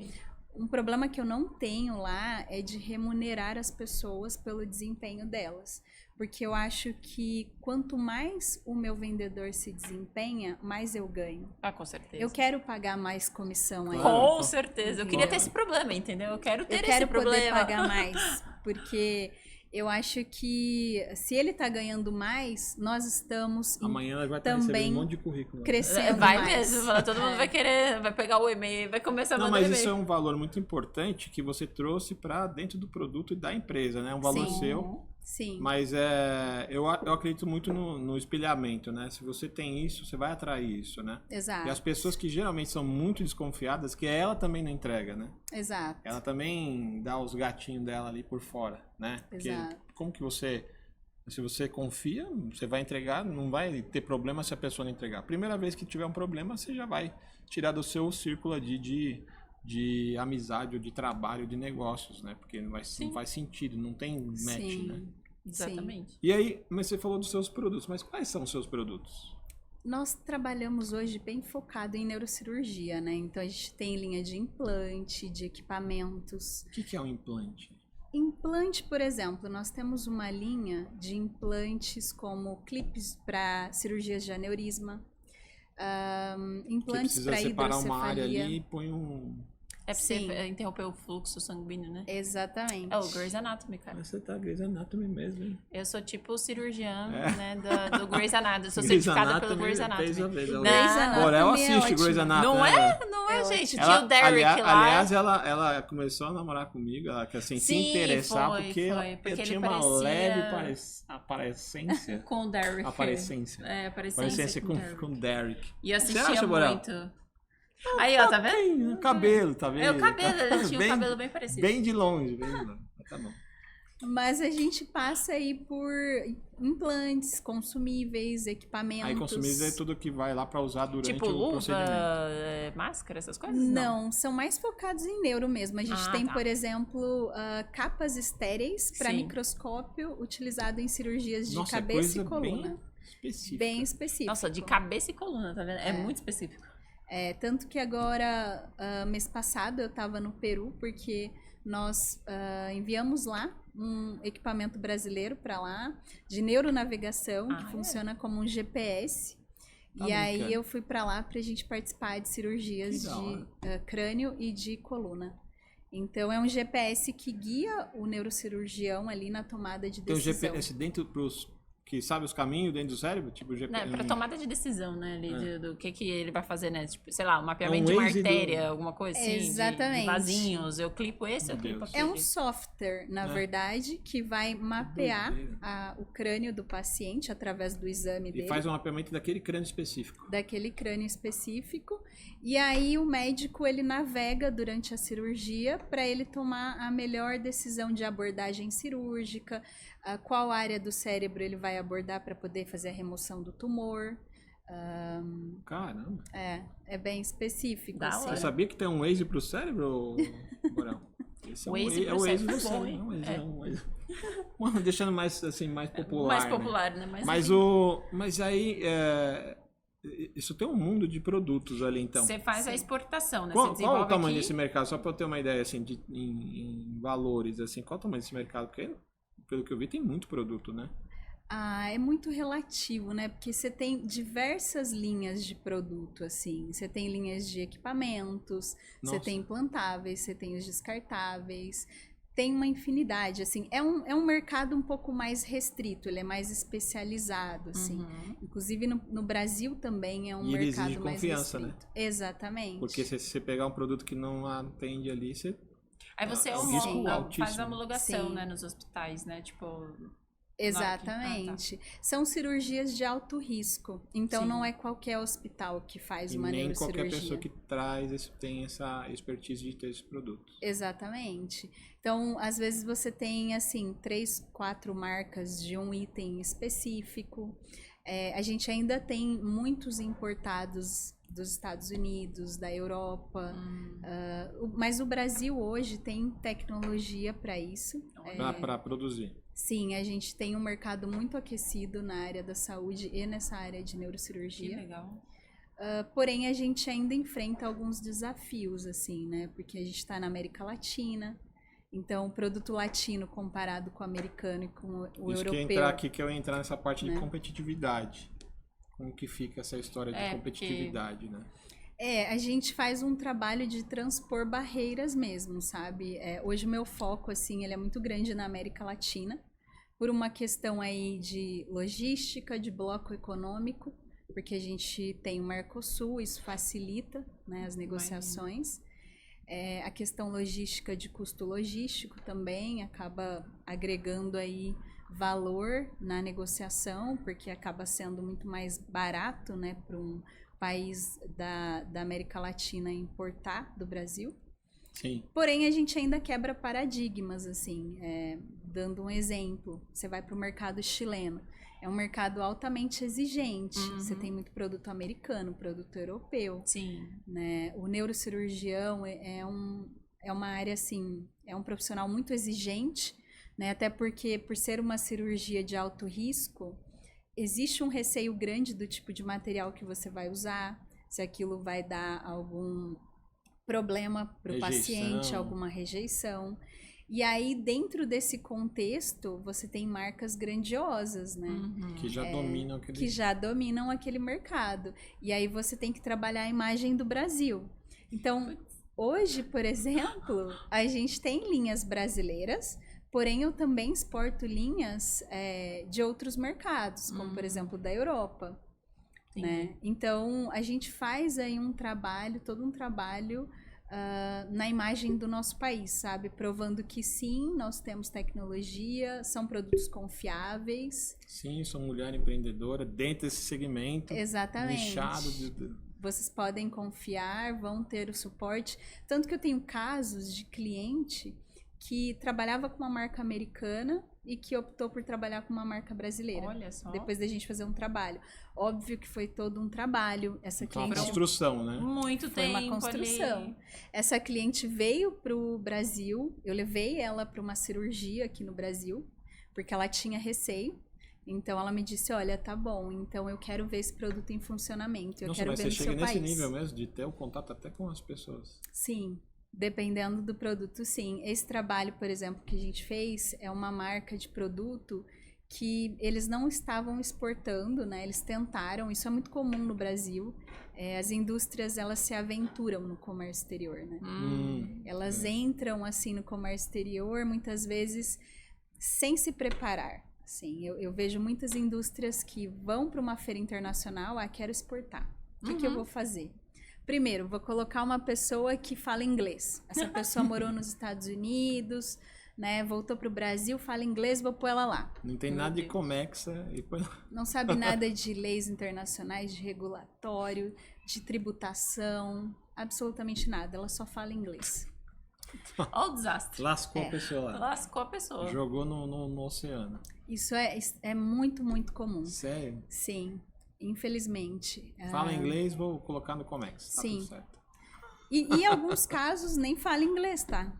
um problema que eu não tenho lá é de remunerar as pessoas pelo desempenho delas. Porque eu acho que quanto mais o meu vendedor se desempenha, mais eu ganho. Ah, com certeza. Eu quero pagar mais comissão aí. Com certeza. Eu queria ter esse problema, entendeu? Eu quero ter esse problema. Eu quero poder pagar mais. Porque eu acho que se ele está ganhando mais, nós estamos amanhã vai estar recebendo um monte de currículo. Crescendo vai mais. mesmo. Todo mundo vai querer, vai pegar o e-mail, vai começar a mandar e-mail. Mas isso é um valor muito importante que você trouxe para dentro do produto e da empresa, né? Um valor seu. Sim. Mas eu acredito muito no espelhamento, né? Se você tem isso, você vai atrair isso, né? Exato. E as pessoas que geralmente são muito desconfiadas, que ela também não entrega, né? Exato. Ela também dá os gatinhos dela ali por fora, né? Porque Exato. como que se você confia, você vai entregar, não vai ter problema se a pessoa não entregar. Primeira vez que tiver um problema, você já vai tirar do seu círculo de amizade ou de trabalho, de negócios, né? Porque não faz sentido, não tem match, Sim. né? Exatamente. Sim. E aí, mas você falou dos seus produtos, mas quais são os seus produtos? Nós trabalhamos hoje bem focado em neurocirurgia, né? Então a gente tem linha de implante, de equipamentos. O que é um implante? Implante, por exemplo, nós temos uma linha de implantes como clipes para cirurgias de aneurisma, implantes para hidrocefalia. Você separar uma área ali e põe um... É pra você interromper o fluxo sanguíneo, né? Exatamente. É o Grey's Anatomy, cara. Você tá Grey's Anatomy mesmo, hein? Eu sou tipo cirurgiã, né, do Grey's Anatomy. Eu sou certificada pelo Grey's Anatomy. Agora ela assiste Grey's Anatomy. Não é, gente. Ela, Tinha o Derek lá. aliás, ela começou a namorar comigo, ela quer assim, se interessar, porque eu tinha uma leve aparência. Com o Derek. Aparência com o Derek. E eu assistia muito. Aí, ó, tá vendo? O cabelo, tá vendo? O cabelo, ele tinha um cabelo bem parecido. Bem de longe. Tá bom. Mas a gente passa aí por implantes, consumíveis, equipamentos. Aí consumíveis é tudo que vai lá para usar durante tipo, o procedimento. Máscara, essas coisas? Não, são mais focados em neuro mesmo. A gente tem, por exemplo, capas estéreis para microscópio utilizado em cirurgias de cabeça e coluna. Bem específico. Nossa, de cabeça e coluna, tá vendo? É muito específico. Tanto que agora, mês passado, eu estava no Peru, porque nós enviamos lá um equipamento brasileiro para lá, de neuronavegação, que funciona como um GPS. E aí eu fui para lá para a gente participar de cirurgias de crânio e de coluna. Então é um GPS que guia o neurocirurgião ali na tomada de decisão. Tem um GPS dentro que sabe os caminhos dentro do cérebro? Tipo GPS. Para tomada de decisão, né? Do que ele vai fazer, né? Tipo, sei lá, um mapeamento de uma artéria, alguma coisa assim. Exatamente. De vasinhos. Eu clipo esse, eu clipo aquele. É um software, na verdade, que vai mapear o crânio do paciente através do exame dele. E faz um mapeamento daquele crânio específico. Daquele crânio específico. E aí o médico, ele navega durante a cirurgia para ele tomar a melhor decisão de abordagem cirúrgica, qual área do cérebro ele vai abordar para poder fazer a remoção do tumor. Caramba. É bem específico. Assim. Você sabia que tem um Waze pro cérebro, Morão? Esse é o Waze do cérebro. Mano, deixando mais, assim, mais popular. Mais popular, né? Mas aí, isso tem um mundo de produtos ali, então. Você faz a exportação, né? Você Qual o desenvolve tamanho aqui. desse mercado? Só para eu ter uma ideia, assim, em valores, assim. Qual o tamanho desse mercado? Porque, pelo que eu vi, tem muito produto, né? É muito relativo, né? Porque você tem diversas linhas de produto, assim. Você tem linhas de equipamentos, você Nossa. tem implantáveis, você tem os descartáveis. Tem uma infinidade, assim. É um mercado um pouco mais restrito, ele é mais especializado, assim. Uhum. Inclusive, no Brasil também é um E ele mercado exige mais confiança, né? restrito. Exatamente. Porque se você pegar um produto que não atende ali, você... Aí você É um risco faz altíssimo. a homologação, Sim. né, nos hospitais, né? Tipo, Exatamente. São cirurgias de alto risco. Então, Sim. não é qualquer hospital que faz E uma nem qualquer neurocirurgia. pessoa que tem essa expertise de ter esse produto. Exatamente. Então, às vezes você tem, assim, 3, 4 marcas de um item específico. A gente ainda tem muitos importados dos Estados Unidos, da Europa. Mas o Brasil hoje tem tecnologia para isso. Para produzir. Sim, a gente tem um mercado muito aquecido na área da saúde e nessa área de que neurocirurgia. legal. Porém, a gente ainda enfrenta alguns desafios, assim, né? Porque a gente está na América Latina, então o produto latino comparado com o americano e com o Isso que europeu. entrar aqui, que eu ia entrar nessa parte de né? competitividade. Como que fica essa história de competitividade, né? A gente faz um trabalho de transpor barreiras mesmo, sabe? Hoje o meu foco, assim, ele é muito grande na América Latina, por uma questão aí de logística, de bloco econômico, porque a gente tem o Mercosul, isso facilita, né, as negociações. A questão logística de custo logístico também acaba agregando aí valor na negociação, porque acaba sendo muito mais barato, né, para um país da América Latina importar do Brasil. Sim. Porém, a gente ainda quebra paradigmas, assim, dando um exemplo. Você vai para o mercado chileno. É um mercado altamente exigente. Você tem muito produto americano, produto europeu. Sim. Né? O neurocirurgião é uma área, assim, é um profissional muito exigente, né? Até porque, por ser uma cirurgia de alto risco, existe um receio grande do tipo de material que você vai usar, se aquilo vai dar algum problema para o paciente, alguma rejeição. E aí, dentro desse contexto, você tem marcas grandiosas, né? Que já dominam aquele... Que já dominam aquele mercado. E aí você tem que trabalhar a imagem do Brasil. Então, hoje, por exemplo, a gente tem linhas brasileiras, porém eu também exporto linhas de outros mercados, como por exemplo da Europa. Né? Então, a gente faz aí todo um trabalho na imagem do nosso país, sabe? Provando que sim, nós temos tecnologia, são produtos confiáveis. Sim, sou mulher empreendedora dentro desse segmento. Exatamente. Nichado. Vocês podem confiar, vão ter o suporte. Tanto que eu tenho casos de cliente que trabalhava com uma marca americana e que optou por trabalhar com uma marca brasileira. Olha só. Depois da gente fazer um trabalho. Óbvio que foi todo um trabalho. Essa cliente... Uma construção, né? Muito Foi tempo uma construção. ali. Essa cliente veio para o Brasil, eu levei ela para uma cirurgia aqui no Brasil, porque ela tinha receio. Então ela me disse, olha, tá bom, então eu quero ver esse produto em funcionamento, eu quero mas ver no você seu chega nesse país. nível mesmo de ter o contato até com as pessoas. Sim, dependendo do produto, sim. Esse trabalho, por exemplo, que a gente fez é uma marca de produto que eles não estavam exportando, né? Eles tentaram, isso é muito comum no Brasil. As indústrias, elas se aventuram no comércio exterior, né? Elas entram, assim, no comércio exterior, muitas vezes, sem se preparar. Assim, eu vejo muitas indústrias que vão para uma feira internacional, quero exportar. O que eu vou fazer? Primeiro, vou colocar uma pessoa que fala inglês. Essa pessoa morou nos Estados Unidos, né? Voltou para o Brasil, fala inglês, vou pôr ela lá. Não tem nada de Comexa e põe lá. Não sabe nada de leis internacionais, de regulatório, de tributação, absolutamente nada. Ela só fala inglês. Olha o desastre. Lascou a pessoa lá. Lascou a pessoa. Jogou no oceano. Isso é muito, muito comum. Sério? Sim, infelizmente. Fala inglês, vou colocar no Comex. Tá Sim. tudo certo. E em alguns casos nem fala inglês, tá?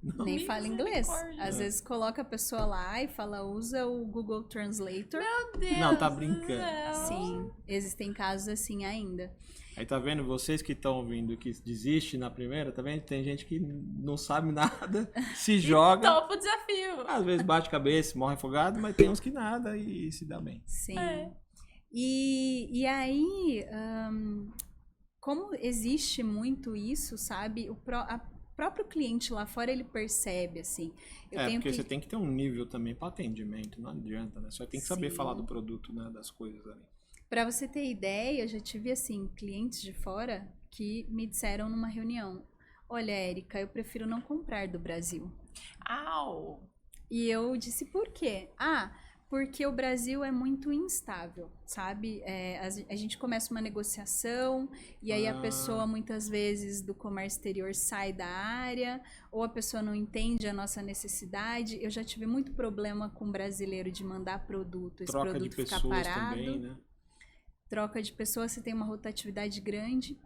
Não. Nem fala inglês. Misericórdia. Às vezes coloca a pessoa lá e fala, usa o Google Translator. Meu Deus Não, tá do brincando. céu. Sim, existem casos assim ainda. Aí tá vendo, vocês que estão ouvindo que desiste na primeira, tá vendo? Tem gente que não sabe nada, se joga, Topa o desafio. às vezes bate cabeça, morre afogado, mas tem uns que nada e se dá bem. Sim. É. E aí, como existe muito isso, sabe? A próprio cliente lá fora, ele percebe, assim. Eu tenho porque que... você tem que ter um nível também para atendimento, não adianta, né? Só tem que saber Sim. falar do produto, né? Das coisas ali. Pra você ter ideia, eu já tive, assim, clientes de fora que me disseram numa reunião, olha, Érica, eu prefiro não comprar do Brasil. Au. E eu disse, por quê? Porque o Brasil é muito instável, sabe? A gente começa uma negociação e aí a pessoa, muitas vezes, do comércio exterior sai da área ou a pessoa não entende a nossa necessidade. Eu já tive muito problema com brasileiro de mandar produto, esse Troca de produto ficar pessoas parado. também, né? Troca de pessoas, você tem uma rotatividade grande.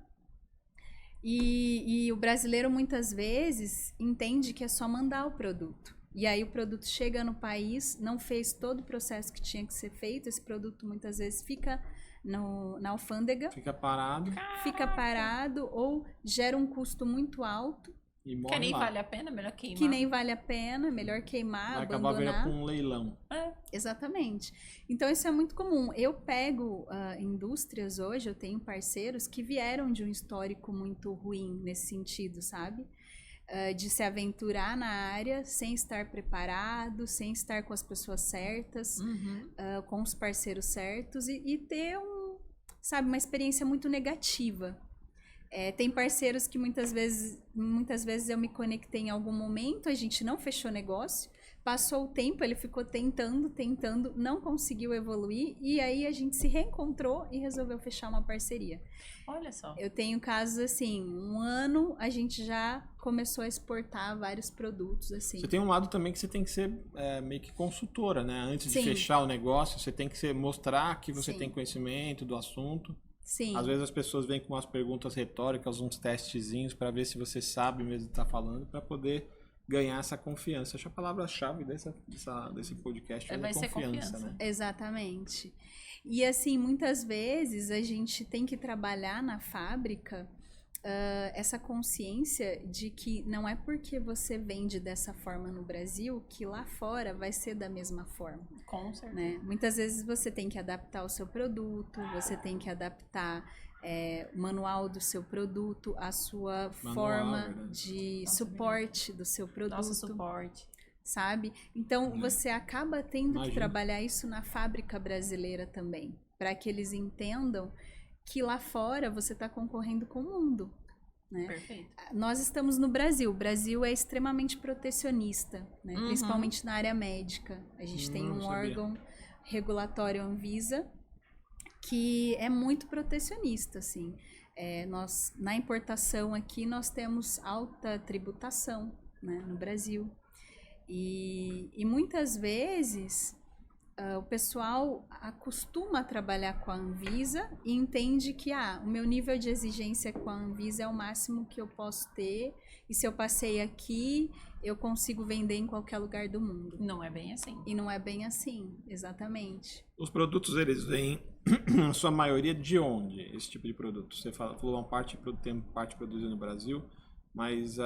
E o brasileiro, muitas vezes, entende que é só mandar o produto. E aí o produto chega no país, não fez todo o processo que tinha que ser feito, esse produto muitas vezes fica na alfândega, Fica parado fica parado ou gera um custo muito alto, e morre Que nem lá. vale a pena, melhor queimar. que nem vale a pena, melhor queimar, Vai acabar vendo abandonar. com um leilão. Exatamente. Então isso é muito comum. Eu pego indústrias hoje, eu tenho parceiros que vieram de um histórico muito ruim nesse sentido, sabe? De se aventurar na área sem estar preparado, sem estar com as pessoas certas, com os parceiros certos e ter uma experiência muito negativa. Tem parceiros que muitas vezes eu me conectei em algum momento, a gente não fechou negócio, passou o tempo, ele ficou tentando, não conseguiu evoluir e aí a gente se reencontrou e resolveu fechar uma parceria. Olha só. Eu tenho casos assim, 1 ano a gente já começou a exportar vários produtos assim. Você tem um lado também que você tem que ser meio que consultora, né? Antes de Sim. fechar o negócio, você tem que mostrar que você Sim. tem conhecimento do assunto. Sim. Às vezes as pessoas vêm com umas perguntas retóricas, uns testezinhos para ver se você sabe mesmo estar falando, para poder ganhar essa confiança. Acho a palavra-chave desse podcast é Vai ser confiança, né? Exatamente. E assim, muitas vezes a gente tem que trabalhar na fábrica essa consciência de que não é porque você vende dessa forma no Brasil que lá fora vai ser da mesma forma. Com certeza. Né? Muitas vezes você tem que adaptar o seu produto, você tem que adaptar o manual do seu produto, a sua forma de Nossa, suporte do seu produto. Nosso suporte. Sabe? Então você acaba tendo Imagina. que trabalhar isso na fábrica brasileira também, para que eles entendam que lá fora você está concorrendo com o mundo. Né? Perfeito. Nós estamos no Brasil. O Brasil é extremamente protecionista, né? Principalmente na área médica. A gente tem um órgão regulatório Anvisa que é muito protecionista, assim. Nós, na importação aqui, nós temos alta tributação, né, no Brasil. E muitas vezes o pessoal acostuma a trabalhar com a Anvisa e entende que o meu nível de exigência com a Anvisa é o máximo que eu posso ter e se eu passei aqui, eu consigo vender em qualquer lugar do mundo. Não é bem assim. E não é bem assim, exatamente. Os produtos, eles vêm, na sua maioria, de onde? Esse tipo de produto? Você falou tem parte produzida no Brasil, mas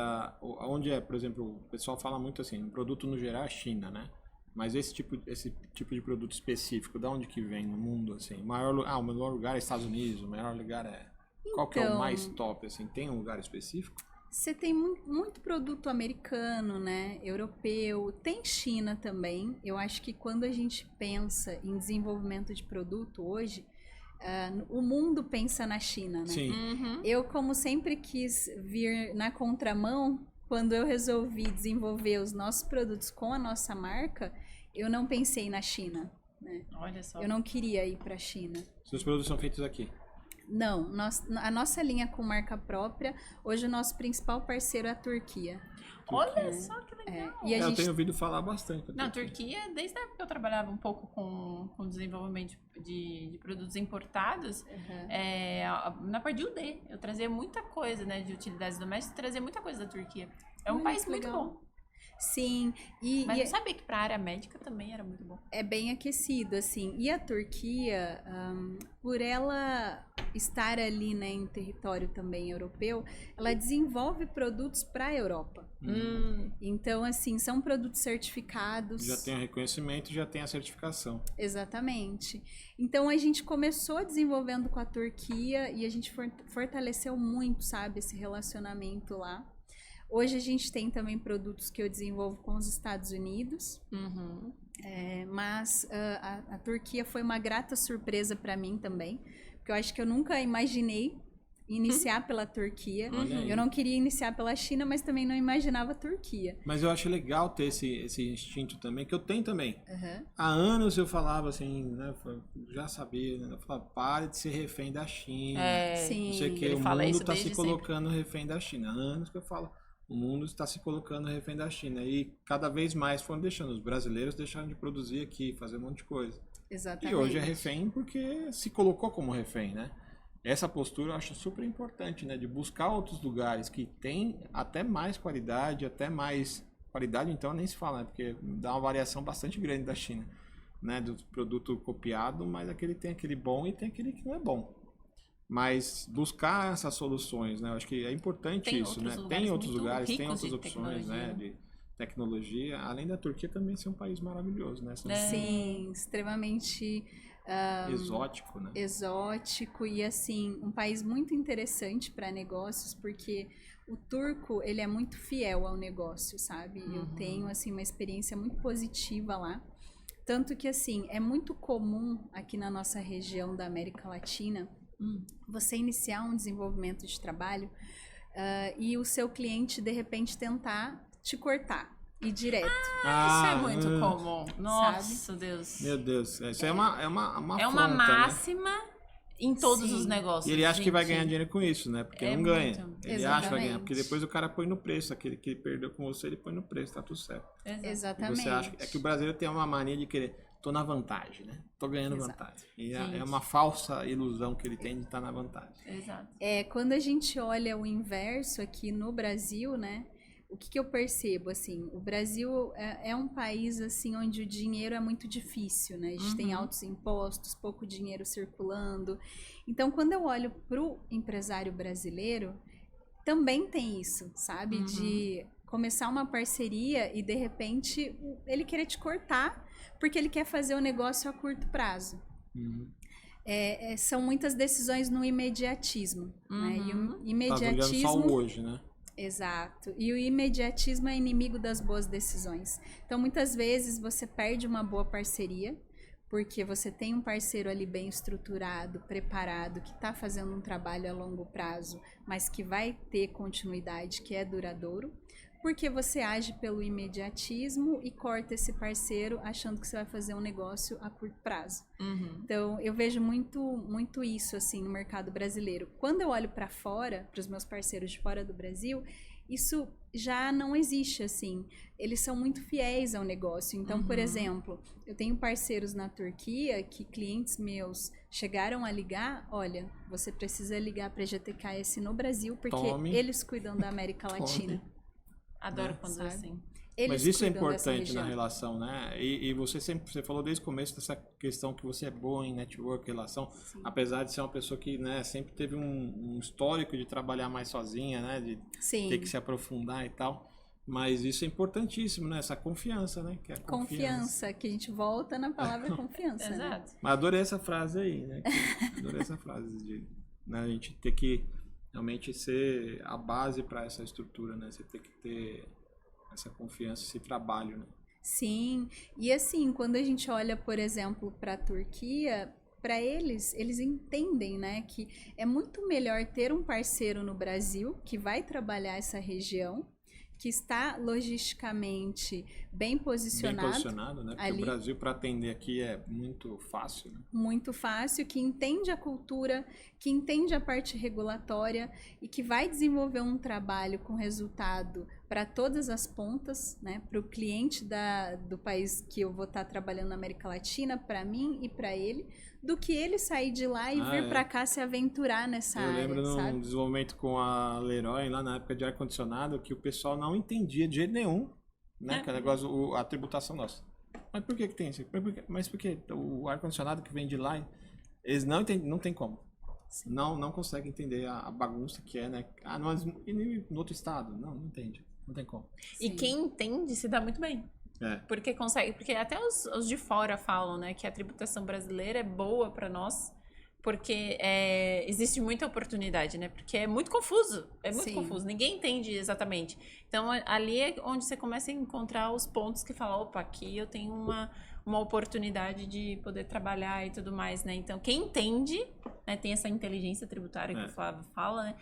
onde é, por exemplo, o pessoal fala muito assim, o produto no geral é China, né? Mas esse tipo de produto específico, de onde que vem no mundo, assim? O melhor lugar é Estados Unidos, o melhor lugar é... Qual que é o mais top, assim? Tem um lugar específico? Você tem muito produto americano, né? Europeu, tem China também. Eu acho que quando a gente pensa em desenvolvimento de produto hoje, o mundo pensa na China, né? Sim. Eu, como sempre quis vir na contramão, quando eu resolvi desenvolver os nossos produtos com a nossa marca, eu não pensei na China, né? Olha só. Eu não queria ir para a China. Seus produtos são feitos aqui? Não, a nossa linha com marca própria, hoje o nosso principal parceiro é a Turquia. Olha só que legal. E a Eu gente tenho ouvido falar bastante. Na Turquia, desde a época que eu trabalhava um pouco com desenvolvimento de produtos importados, na parte de UD, eu trazia muita coisa, né, de utilidades domésticas, trazia muita coisa da Turquia. É um país muito legal. bom. Sim, Mas não sabia que para a área médica também era muito bom. é bem aquecido, assim. E a Turquia, por ela estar ali, né, em território também europeu, ela desenvolve produtos para a Europa. Então, assim, são produtos certificados. Já tem o reconhecimento, já tem a certificação. Exatamente. Então, a gente começou desenvolvendo com a Turquia e a gente fortaleceu muito, sabe, esse relacionamento lá. Hoje a gente tem também produtos que eu desenvolvo com os Estados Unidos, mas a Turquia foi uma grata surpresa para mim também, porque eu acho que eu nunca imaginei iniciar pela Turquia. Eu não queria iniciar pela China, mas também não imaginava a Turquia. Mas eu acho legal ter esse instinto também, que eu tenho também. Há anos eu falava assim, né, já sabia, né, eu falava, pare de ser refém da China. Sim. Não sei o que, o mundo está se colocando refém da China. Há anos que eu falo. O mundo está se colocando refém da China e cada vez mais foram deixando. Os brasileiros deixaram de produzir aqui, fazer um monte de coisa. Exatamente. E hoje é refém porque se colocou como refém, né? Essa postura eu acho super importante, né? De buscar outros lugares que tem até mais qualidade, então nem se fala, né? Porque dá uma variação bastante grande da China, né? Do produto copiado, mas aquele tem aquele bom e tem aquele que não é bom. Mas buscar essas soluções, né? Eu acho que é importante isso, né? Tem outros lugares, tem outras opções, né? De tecnologia. Além da Turquia também ser um país maravilhoso, né? Sim, extremamente exótico, né? Exótico e assim, um país muito interessante para negócios, porque o turco, ele é muito fiel ao negócio, sabe? Eu tenho assim uma experiência muito positiva lá. Tanto que assim, é muito comum aqui na nossa região da América Latina você iniciar um desenvolvimento de trabalho e o seu cliente, de repente, tentar te cortar e direto. Isso é muito comum. Nossa, Deus. Meu Deus, isso é uma É uma afronta, máxima, né? em todos os negócios. E ele acha que vai ganhar dinheiro com isso, né? Porque não ganha. Muito. Ele acha que vai ganhar, porque depois o cara põe no preço. Aquele que perdeu com você, ele põe no preço, tá tudo certo. Exatamente. E você acha, é que o brasileiro tem uma mania de querer, tô na vantagem, né? Tô ganhando vantagem. E é uma falsa ilusão que ele tem de estar na vantagem. Exato. Quando a gente olha o inverso aqui no Brasil, né? O que eu percebo, assim, o Brasil é um país, assim, onde o dinheiro é muito difícil, né? A gente tem altos impostos, pouco dinheiro circulando. Então, quando eu olho pro empresário brasileiro, também tem isso, sabe? De começar uma parceria e, de repente, ele querer te cortar porque ele quer fazer o negócio a curto prazo. São muitas decisões no imediatismo, né? E o imediatismo... Tá só o hoje, né? Exato. E o imediatismo é inimigo das boas decisões. Então, muitas vezes, você perde uma boa parceria, porque você tem um parceiro ali bem estruturado, preparado, que está fazendo um trabalho a longo prazo, mas que vai ter continuidade, que é duradouro, porque você age pelo imediatismo e corta esse parceiro achando que você vai fazer um negócio a curto prazo. Então, eu vejo muito isso, assim, no mercado brasileiro. Quando eu olho para fora, para os meus parceiros de fora do Brasil, isso já não existe, assim. Eles são muito fiéis ao negócio. Então, por exemplo, eu tenho parceiros na Turquia que clientes meus chegaram a ligar, olha, você precisa ligar para a GTKS no Brasil, porque eles cuidam da América Latina. Adoro quando é assim. Mas isso é importante na relação, né? E você falou desde o começo dessa questão que você é boa em network, relação, apesar de ser uma pessoa que, né, sempre teve um histórico de trabalhar mais sozinha, né? De ter que se aprofundar e tal. Mas isso é importantíssimo, né? Essa confiança, né? Que é a confiança, que a gente volta na palavra confiança, né? Exato. Mas adorei essa frase aí, né? Adorei essa frase de, né, a gente ter que realmente ser a base para essa estrutura, né? Você tem que ter essa confiança, esse trabalho, né? Sim, e assim, quando a gente olha, por exemplo, para a Turquia, para eles entendem, né, que é muito melhor ter um parceiro no Brasil que vai trabalhar essa região, que está logisticamente bem posicionado. Bem posicionado, né? Porque ali, o Brasil, para atender aqui, é muito fácil, né? Muito fácil, que entende a cultura, que entende a parte regulatória e que vai desenvolver um trabalho com resultado para todas as pontas, né? Para o cliente do país que eu vou estar trabalhando na América Latina, para mim e para ele, do que ele sair de lá e vir para cá se aventurar nessa área, Eu lembro sabe? num desenvolvimento com a Leroy, lá na época de ar-condicionado, que o pessoal não entendia de jeito nenhum, né? Que é negócio, a tributação nossa. Mas por que tem isso? Mas por que o ar-condicionado que vem de lá, eles não entendem, não tem como. Não conseguem entender a bagunça que é, né? Ah, mas e no outro estado? Não entende. Não tem como. E quem entende se dá muito bem. Porque consegue, porque até os de fora falam, né, que a tributação brasileira é boa para nós, porque existe muita oportunidade, né? Porque é muito confuso, ninguém entende exatamente. Então ali é onde você começa a encontrar os pontos que falam, opa, aqui eu tenho uma oportunidade de poder trabalhar e tudo mais, né? Então quem entende, né, tem essa inteligência tributária que o Flávio fala, né?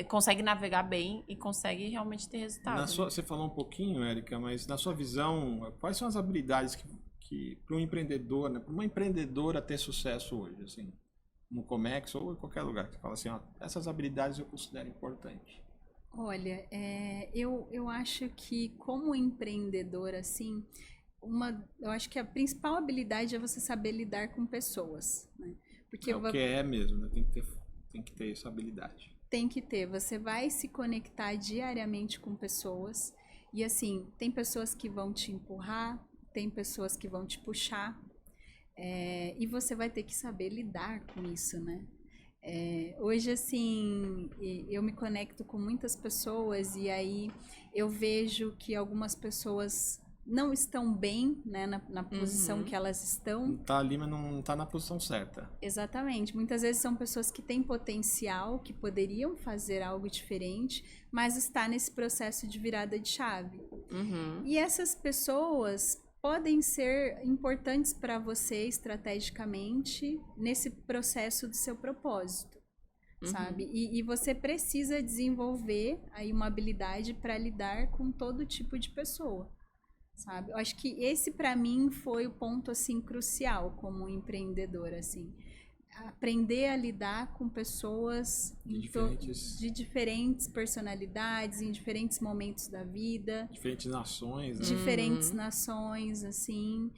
Consegue navegar bem e consegue realmente ter resultado. Você falou um pouquinho, Érica, mas na sua visão, quais são as habilidades que para um empreendedor, né, para uma empreendedora ter sucesso hoje, assim, no Comex ou em qualquer lugar, que você fala assim, ó, essas habilidades eu considero importantes? Olha, eu acho que como empreendedor, assim, eu acho que a principal habilidade é você saber lidar com pessoas, né? Porque o que mesmo, né? Tem que ter essa habilidade. Tem que ter. Você vai se conectar diariamente com pessoas. E assim, tem pessoas que vão te empurrar, tem pessoas que vão te puxar. E você vai ter que saber lidar com isso, né? Hoje, assim, eu me conecto com muitas pessoas e aí eu vejo que algumas pessoas não estão bem, né, na posição que elas estão. Não tá ali, mas não tá na posição certa. Exatamente. Muitas vezes são pessoas que têm potencial, que poderiam fazer algo diferente, mas está nesse processo de virada de chave. E essas pessoas podem ser importantes para você estrategicamente nesse processo do seu propósito, sabe? E você precisa desenvolver aí uma habilidade para lidar com todo tipo de pessoa. Sabe? Eu acho que esse para mim foi o ponto assim crucial como empreendedora, assim, aprender a lidar com pessoas de diferentes personalidades, em diferentes momentos da vida, diferentes nações, né? Diferentes nações, assim.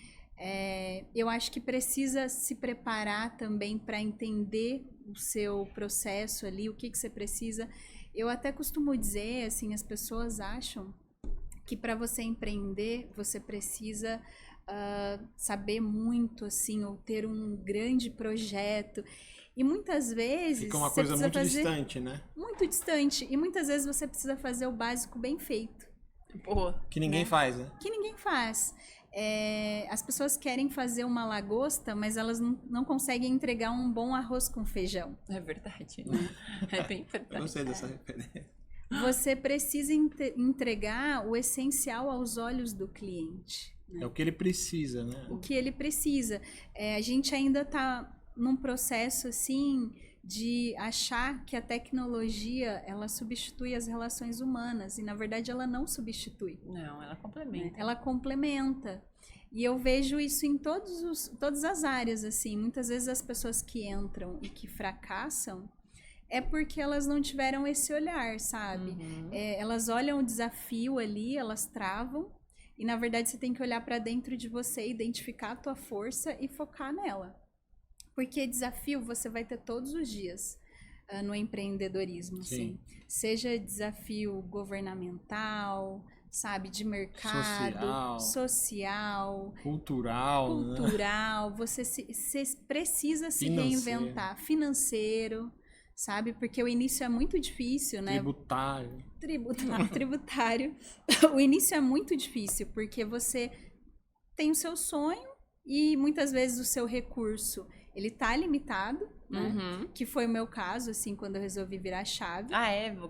Eu acho que precisa se preparar também para entender o seu processo ali, o que você precisa. Eu até costumo dizer, assim, as pessoas acham que para você empreender, você precisa saber muito, assim, ou ter um grande projeto. E muitas vezes... Fica uma coisa muito distante, né? Muito distante. E muitas vezes você precisa fazer o básico bem feito. Que ninguém faz, né? Que ninguém faz. As pessoas querem fazer uma lagosta, mas elas não conseguem entregar um bom arroz com feijão. É verdade. É bem verdade. Eu não sei dessa referência. Você precisa entregar o essencial aos olhos do cliente. Né? É o que ele precisa, né? O que ele precisa. A gente ainda está num processo, assim, de achar que a tecnologia, ela substitui as relações humanas. E, na verdade, ela não substitui. Não, ela complementa. Ela complementa. E eu vejo isso em todas as áreas, assim. Muitas vezes as pessoas que entram e que fracassam, é porque elas não tiveram esse olhar, sabe? Elas olham o desafio ali, elas travam, e na verdade você tem que olhar para dentro de você, identificar a tua força e focar nela. Porque desafio você vai ter todos os dias no empreendedorismo, assim. Seja desafio governamental, sabe, de mercado, social, cultural, né? Você precisa se reinventar, financeiro, sabe? Porque o início é muito difícil, né? Tributário. O início é muito difícil, porque você tem o seu sonho e muitas vezes o seu recurso, ele tá limitado, né? Que foi o meu caso, assim, quando eu resolvi virar a chave.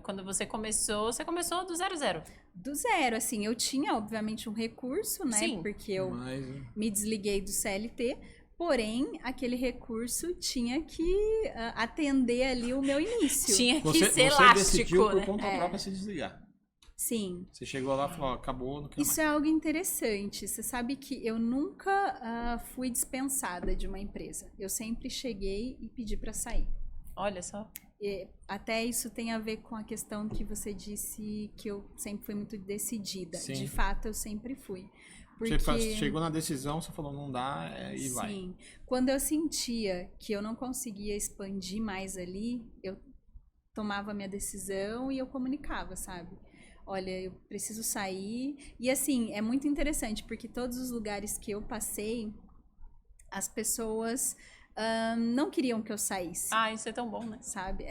Quando você começou do 0. Do zero, assim, eu tinha, obviamente, um recurso, né? Sim. Porque eu me desliguei do CLT, porém, aquele recurso tinha que atender ali o meu início. Tinha que ser elástico, decidiu né? por conta própria se desligar. Sim. Você chegou lá e falou, ó, acabou, não quero Isso é algo interessante. Você sabe que eu nunca fui dispensada de uma empresa. Eu sempre cheguei e pedi para sair. Olha só. Até isso tem a ver com a questão que você disse que eu sempre fui muito decidida. Sim. De fato, eu sempre fui. Porque... Você chegou na decisão, você falou, não dá, e vai. Sim. Quando eu sentia que eu não conseguia expandir mais ali, eu tomava a minha decisão e eu comunicava, sabe? Olha, eu preciso sair. E assim, é muito interessante, porque todos os lugares que eu passei, as pessoas não queriam que eu saísse. Ah, isso é tão bom, né? Sabe?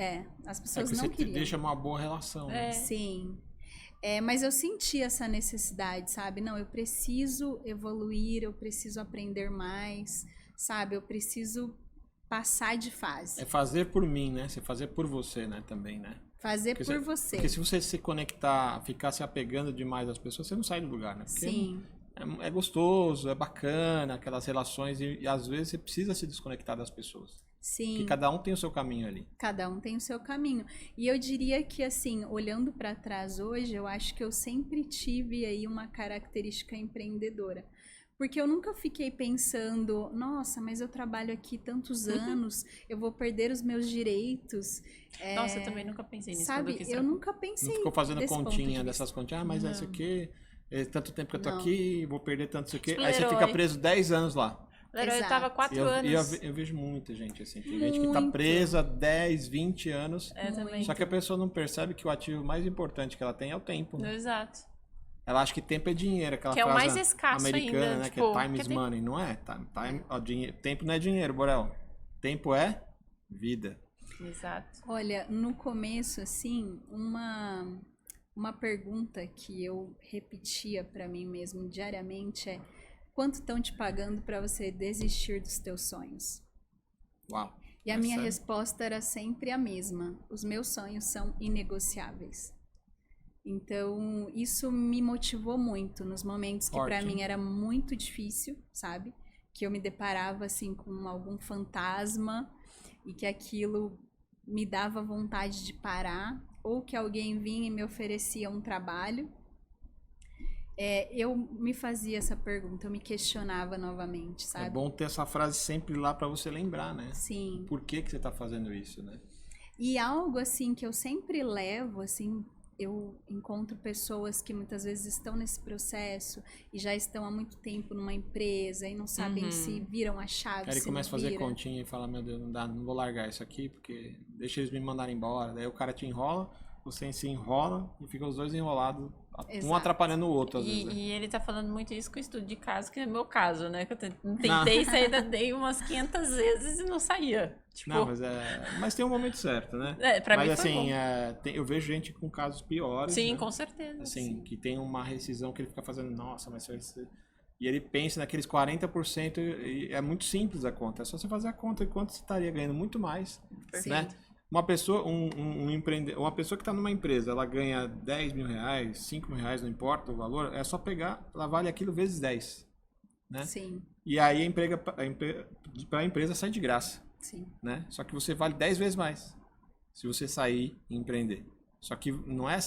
As pessoas não você queriam. deixa uma boa relação. Né? Sim. Mas eu senti essa necessidade, sabe? Não, eu preciso evoluir, eu preciso aprender mais, sabe? Eu preciso passar de fase. É fazer por mim, né? Você fazer por você, né? Também, né? Fazer por você. Porque se você se conectar, ficar se apegando demais às pessoas, você não sai do lugar, né? Porque Sim. É gostoso, é bacana, aquelas relações, e às vezes você precisa se desconectar das pessoas. Sim. Porque cada um tem o seu caminho ali. Cada um tem o seu caminho. E eu diria que, assim, olhando para trás hoje, eu acho que eu sempre tive aí uma característica empreendedora. Porque eu nunca fiquei pensando, nossa, mas eu trabalho aqui tantos anos, eu vou perder os meus direitos. Nossa, eu também nunca pensei nisso. Sabe, eu nunca pensei. Não ficou fazendo desse continha ponto de dessas continhas, mas Não. esse aqui, tanto tempo que eu tô Não. aqui, vou perder tanto isso aqui. Tipo Aí você Leroy. fica preso 10 anos lá. Leroy, eu tava 4 E anos. eu vejo muita gente assim. Tem gente que tá Muito. presa 10, 20 anos. Também. Só que a pessoa não percebe que o ativo mais importante que ela tem é o tempo. Né? Exato. Ela acha que tempo é dinheiro, aquela Que é o frase mais escasso americana, ainda, né? tipo, que é time is que tem- money. Não é? Tempo não é dinheiro, Borel. Tempo é vida. Exato. Olha, no começo, assim, uma pergunta que eu repetia para mim mesmo diariamente é: quanto estão te pagando para você desistir dos teus sonhos? Uau. E a É minha sério? resposta era sempre a mesma: os meus sonhos são inegociáveis. Então, isso me motivou muito nos momentos que Forte, para mim hein? era muito difícil, sabe? Que eu me deparava assim com algum fantasma e que aquilo me dava vontade de parar, ou que alguém vinha e me oferecia um trabalho. Eu me fazia essa pergunta, eu me questionava novamente, É sabe? bom ter essa frase sempre lá pra você lembrar, né? Sim. Por que você tá fazendo isso, né? E algo assim que eu sempre levo, assim, eu encontro pessoas que muitas vezes estão nesse processo e já estão há muito tempo numa empresa e não sabem se viram a chave, Aí ele se começa a não fazer viram. continha e fala, meu Deus, não dá, não vou largar isso aqui, porque deixa eles me mandarem embora. Daí o cara te enrola, você se enrola e fica os dois enrolados, um Exato. atrapalhando o outro, às vezes. Né? E ele tá falando muito isso com o estudo de caso, que é meu caso, né? Que eu tentei sair da DEI umas 500 vezes e não saía. Tipo, Não, mas tem um momento certo, né? pra mas mim foi assim, bom. eu vejo gente com casos piores. Sim, né? com certeza. Assim, que tem uma rescisão que ele fica fazendo, nossa, mas e ele pensa naqueles 40% e é muito simples a conta. É só você fazer a conta de quanto você estaria ganhando muito mais, né? Uma pessoa, uma pessoa que está numa empresa, ela ganha 10 mil reais, 5 mil reais, não importa o valor, é só pegar, ela vale aquilo vezes 10, né? Sim, E aí para a empresa sai de graça, sim. né? Só que você vale 10 vezes mais se você sair e empreender. Só que não é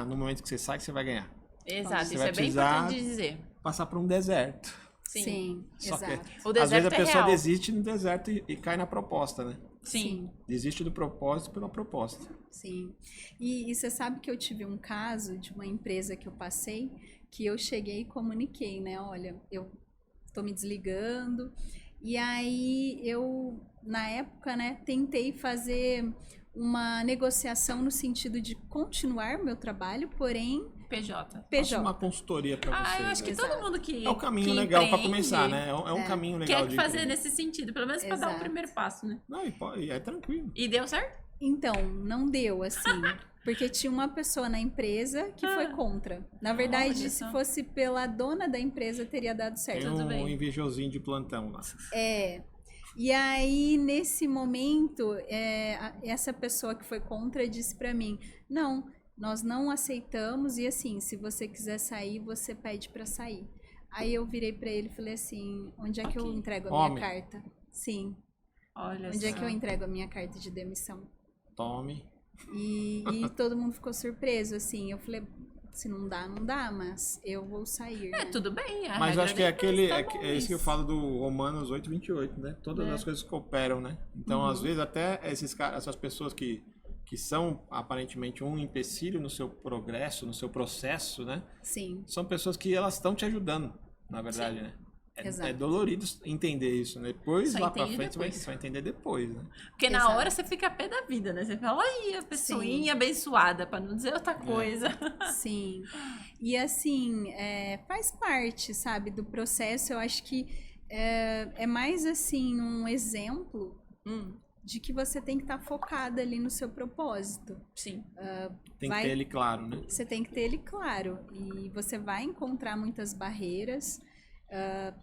no momento que você sai que você vai ganhar. Exato, Você isso vai é bem precisar importante de dizer. Passar por um deserto. Sim, Só que, exato. O às vezes deserto a é pessoa real. desiste no deserto e cai na proposta, né? Sim. Desiste do propósito pela proposta. Sim. E você sabe que eu tive um caso de uma empresa que eu passei, que eu cheguei e comuniquei, né? Olha, eu tô me desligando. E aí eu, na época, né, tentei fazer uma negociação no sentido de continuar meu trabalho, porém PJ. Faça uma consultoria para você. Eu acho que Exato. todo mundo que É um caminho que legal para empreende começar, né? É um caminho legal quer de fazer empreender. nesse sentido, pelo menos pra dar o Exato. primeiro passo, né? Não, e é tranquilo. E deu certo? Então, não deu assim, porque tinha uma pessoa na empresa que foi contra. Na verdade, Olha se só. fosse pela dona da empresa, teria dado Tem certo. Tudo um bem. invejosinho de plantão lá. E aí, nesse momento, essa pessoa que foi contra disse pra mim: não, nós não aceitamos e assim, se você quiser sair, você pede pra sair. Aí eu virei pra ele e falei assim: onde é que eu Ok. entrego a Homem. minha carta? Sim, Olha onde só. é que eu entrego a minha carta de demissão? Tome. E todo mundo ficou surpreso, assim. Eu falei, Se não dá, não dá, mas eu vou sair, né? Tudo bem. A Mas eu regra acho que é depois aquele. tá É, bom é isso que eu falo do Romanos 8:28, né? Todas as coisas cooperam, né? Então, às vezes, até essas pessoas que são aparentemente um empecilho no seu progresso, no seu processo, né? Sim, São pessoas que elas estão te ajudando, na verdade, né? Exato. É dolorido entender isso, né? Depois, Só lá pra entende frente, depois. você vai entender depois, né? Porque na Exato. hora você fica a pé da vida, né? Você fala, aí, a pessoinha abençoada, pra não dizer outra coisa. sim. E assim, faz parte, sabe, do processo. Eu acho que é mais assim um exemplo de que você tem que estar focada ali no seu propósito. Sim. Tem que ter ele claro, né? Você tem que ter ele claro. E você vai encontrar muitas barreiras.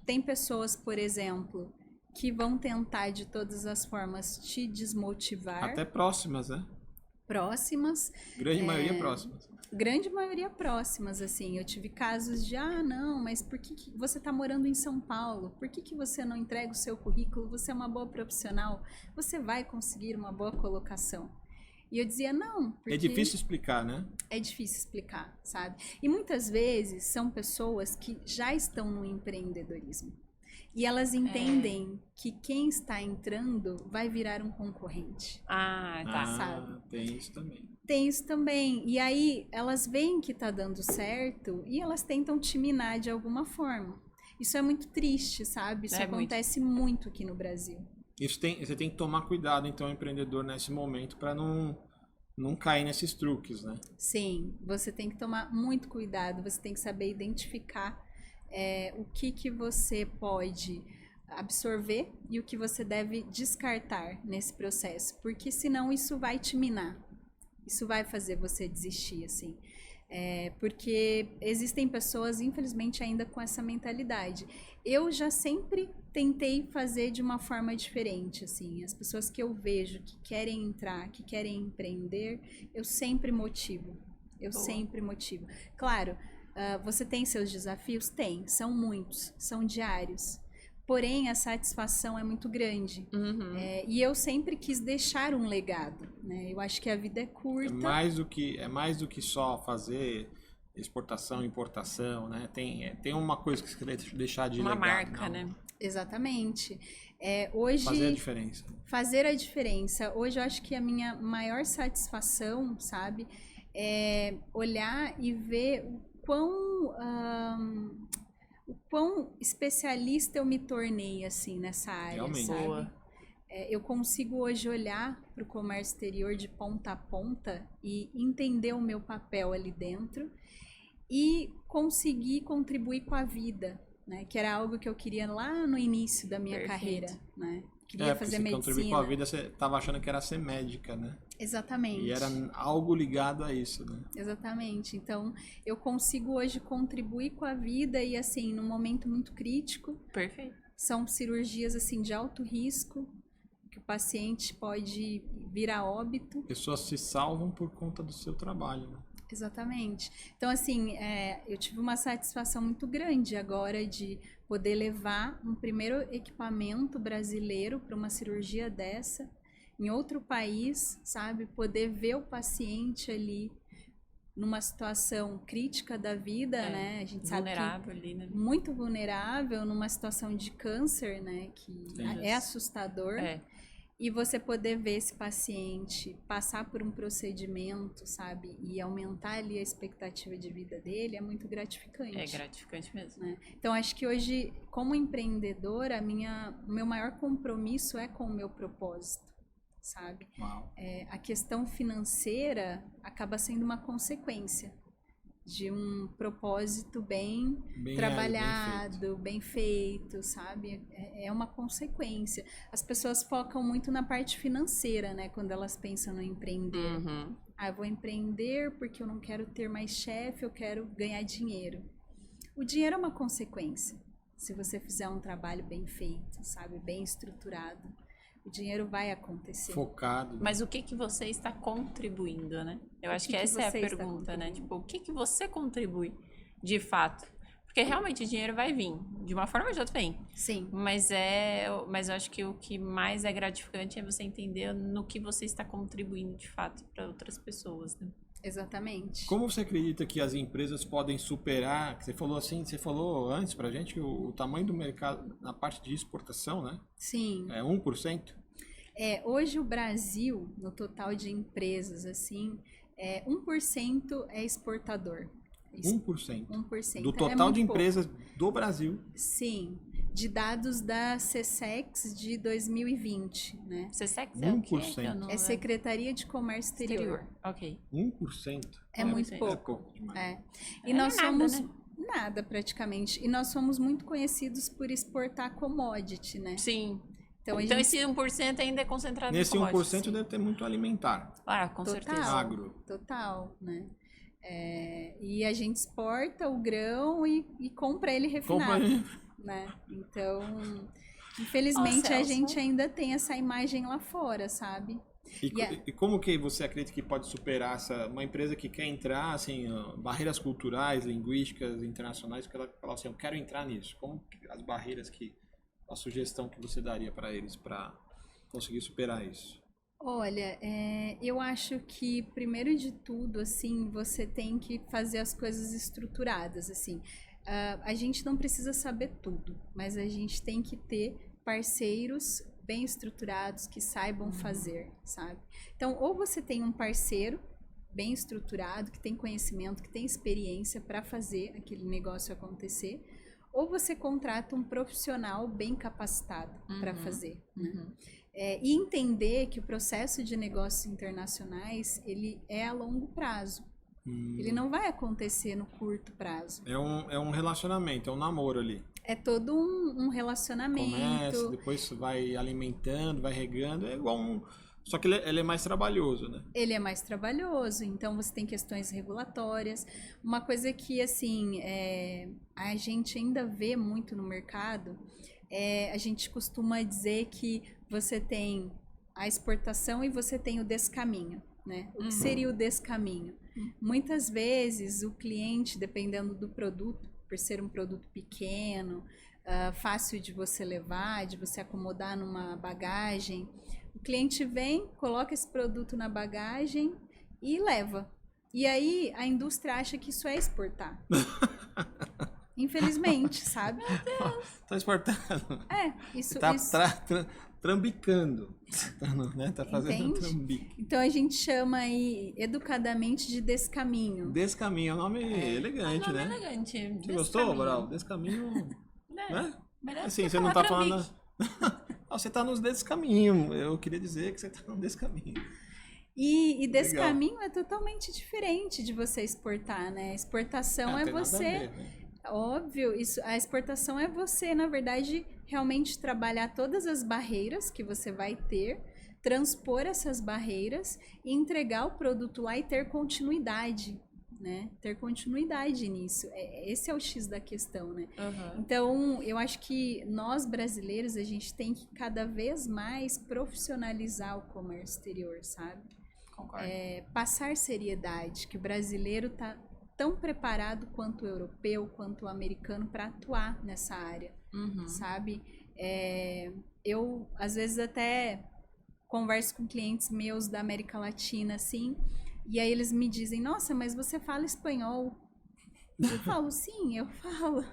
Tem pessoas, por exemplo, que vão tentar de todas as formas te desmotivar. Até próximas, né? Próximas. Grande maioria próximas. Grande maioria próximas, assim. Eu tive casos de, não, mas por que você está morando em São Paulo? Por que você não entrega o seu currículo? Você é uma boa profissional, você vai conseguir uma boa colocação. E eu dizia, não, porque... É difícil explicar, né? É difícil explicar, sabe? E muitas vezes são pessoas que já estão no empreendedorismo. E elas entendem que quem está entrando vai virar um concorrente. Tá. Sabe? Tem isso também. Tem isso também. E aí elas veem que tá dando certo e elas tentam te minar de alguma forma. Isso é muito triste, sabe? Isso acontece muito aqui no Brasil. Você tem que tomar cuidado, então, empreendedor, nesse momento, para não cair nesses truques, né? Sim, você tem que tomar muito cuidado, você tem que saber identificar o que você pode absorver e o que você deve descartar nesse processo, porque senão isso vai te minar, isso vai fazer você desistir, assim. Porque existem pessoas, infelizmente, ainda com essa mentalidade. Eu já sempre tentei fazer de uma forma diferente, assim. As pessoas que eu vejo que querem entrar, que querem empreender, eu sempre motivo. Sempre motivo. Claro, você tem seus desafios? Tem, são muitos, são diários. Porém, a satisfação é muito grande. E eu sempre quis deixar um legado, né? Eu acho que a vida é curta. É mais do que só fazer exportação, importação, né? Tem uma coisa que você quer deixar de legado. Uma marca, né? Exatamente. Hoje, fazer a diferença. Fazer a diferença. Hoje eu acho que a minha maior satisfação, sabe, é olhar e ver o quão especialista eu me tornei, assim, nessa área, realmente, sabe? Eu consigo hoje olhar para o comércio exterior de ponta a ponta e entender o meu papel ali dentro e conseguir contribuir com a vida, né? Que era algo que eu queria lá no início da minha carreira, né? Queria fazer medicina. Contribuir com a vida, você estava achando que era ser médica, né? Exatamente. E era algo ligado a isso, né? Exatamente. Então, eu consigo hoje contribuir com a vida e, assim, num momento muito crítico. Perfeito. São cirurgias, assim, de alto risco, que o paciente pode vir a óbito. Pessoas se salvam por conta do seu trabalho, né? Exatamente. Então, assim, eu tive uma satisfação muito grande agora de poder levar um primeiro equipamento brasileiro para uma cirurgia dessa, em outro país, sabe? Poder ver o paciente ali numa situação crítica da vida, né? A gente sabe vulnerável ali, né? Muito vulnerável, numa situação de câncer, né? Que é assustador. E você poder ver esse paciente passar por um procedimento, sabe? E aumentar ali a expectativa de vida dele é muito gratificante. É gratificante mesmo. Né? Então, acho que hoje, como empreendedora, o meu maior compromisso é com o meu propósito, sabe? Uau. A questão financeira acaba sendo uma consequência de um propósito bem trabalhado, bem feito, sabe? É uma consequência. As pessoas focam muito na parte financeira, né? Quando elas pensam no empreender. Eu vou empreender porque eu não quero ter mais chefe, eu quero ganhar dinheiro. O dinheiro é uma consequência. Se você fizer um trabalho bem feito, sabe? Bem estruturado, o dinheiro vai acontecer. Focado. Mas o que você está contribuindo, né? Eu acho que essa é a pergunta, né? Tipo, o que você contribui de fato? Porque realmente o dinheiro vai vir. De uma forma ou de outra vem. Sim. Mas eu acho que o que mais é gratificante é você entender no que você está contribuindo de fato para outras pessoas, né? Exatamente. Como você acredita que as empresas podem superar? Que você falou antes pra gente que o tamanho do mercado na parte de exportação, né? Sim. É 1%? Hoje o Brasil, no total de empresas, assim, 1% é exportador. 1%. 1%. Do É total muito de pouco. empresas do Brasil. Sim, de dados da SESEX de 2020, né? SESEX é o quê? 1%. Eu não É lembro. Secretaria de Comércio Exterior. Ok. 1%. É muito sei. É pouco. pouco demais. E É nós nada, somos né? nada praticamente. E nós somos muito conhecidos por exportar commodity, né? Sim. Então a Então gente esse 1% ainda é concentrado Nesse em commodities. 1% deve ter muito alimentar. Ah, com certeza. Agro. Total, né? E a gente exporta o grão e compra ele refinado, né? Então, infelizmente, Ó, a Celso. gente ainda tem essa imagem lá fora, sabe? E como que você acredita que pode superar uma empresa que quer entrar, assim, barreiras culturais, linguísticas, internacionais, que ela fala assim, eu quero entrar nisso. As barreiras a sugestão que você daria para eles para conseguir superar isso? Olha, eu acho que, primeiro de tudo, assim, você tem que fazer as coisas estruturadas, assim. A gente não precisa saber tudo, mas a gente tem que ter parceiros bem estruturados que saibam fazer, sabe? Então, ou você tem um parceiro bem estruturado, que tem conhecimento, que tem experiência para fazer aquele negócio acontecer, ou você contrata um profissional bem capacitado para fazer, né? E entender que o processo de negócios internacionais, ele é a longo prazo. Ele não vai acontecer no curto prazo. É um relacionamento, é um namoro ali. É todo um relacionamento. Começa, depois vai alimentando, vai regando, é igual Só que ele é mais trabalhoso, né? Ele é mais trabalhoso, então você tem questões regulatórias. Uma coisa que, assim, a gente ainda vê muito no mercado, a gente costuma dizer que você tem a exportação e você tem o descaminho, né? O que seria o descaminho? Muitas vezes o cliente, dependendo do produto, por ser um produto pequeno, fácil de você levar, de você acomodar numa bagagem, o cliente vem, coloca esse produto na bagagem e leva. E aí a indústria acha que isso é exportar. Infelizmente, sabe? Tá exportando. Isso, Tá isso. trambicando. Né? Tá fazendo Entende? trambique. Então a gente chama aí educadamente de descaminho. Descaminho é um nome elegante, Nome né? elegante. Você gostou, Brau? Descaminho, né? Melhor Assim, que você não falar tá falando... trambique. Você tá nos descaminhos. Eu queria dizer que você tá no descaminho. E descaminho é totalmente diferente de você exportar, né? Exportação é Tem nada a você... ver, né? Óbvio, a exportação é você, na verdade, realmente trabalhar todas as barreiras que você vai ter, transpor essas barreiras e entregar o produto lá e ter continuidade, né? Ter continuidade nisso. Esse é o X da questão, né? Então, eu acho que nós brasileiros, a gente tem que cada vez mais profissionalizar o comércio exterior, sabe? Concordo. Passar seriedade, que o brasileiro tá tão preparado quanto o europeu, quanto o americano para atuar nessa área, sabe? Eu, às vezes, até converso com clientes meus da América Latina, assim, e aí eles me dizem, nossa, mas você fala espanhol. Eu falo, sim, eu falo.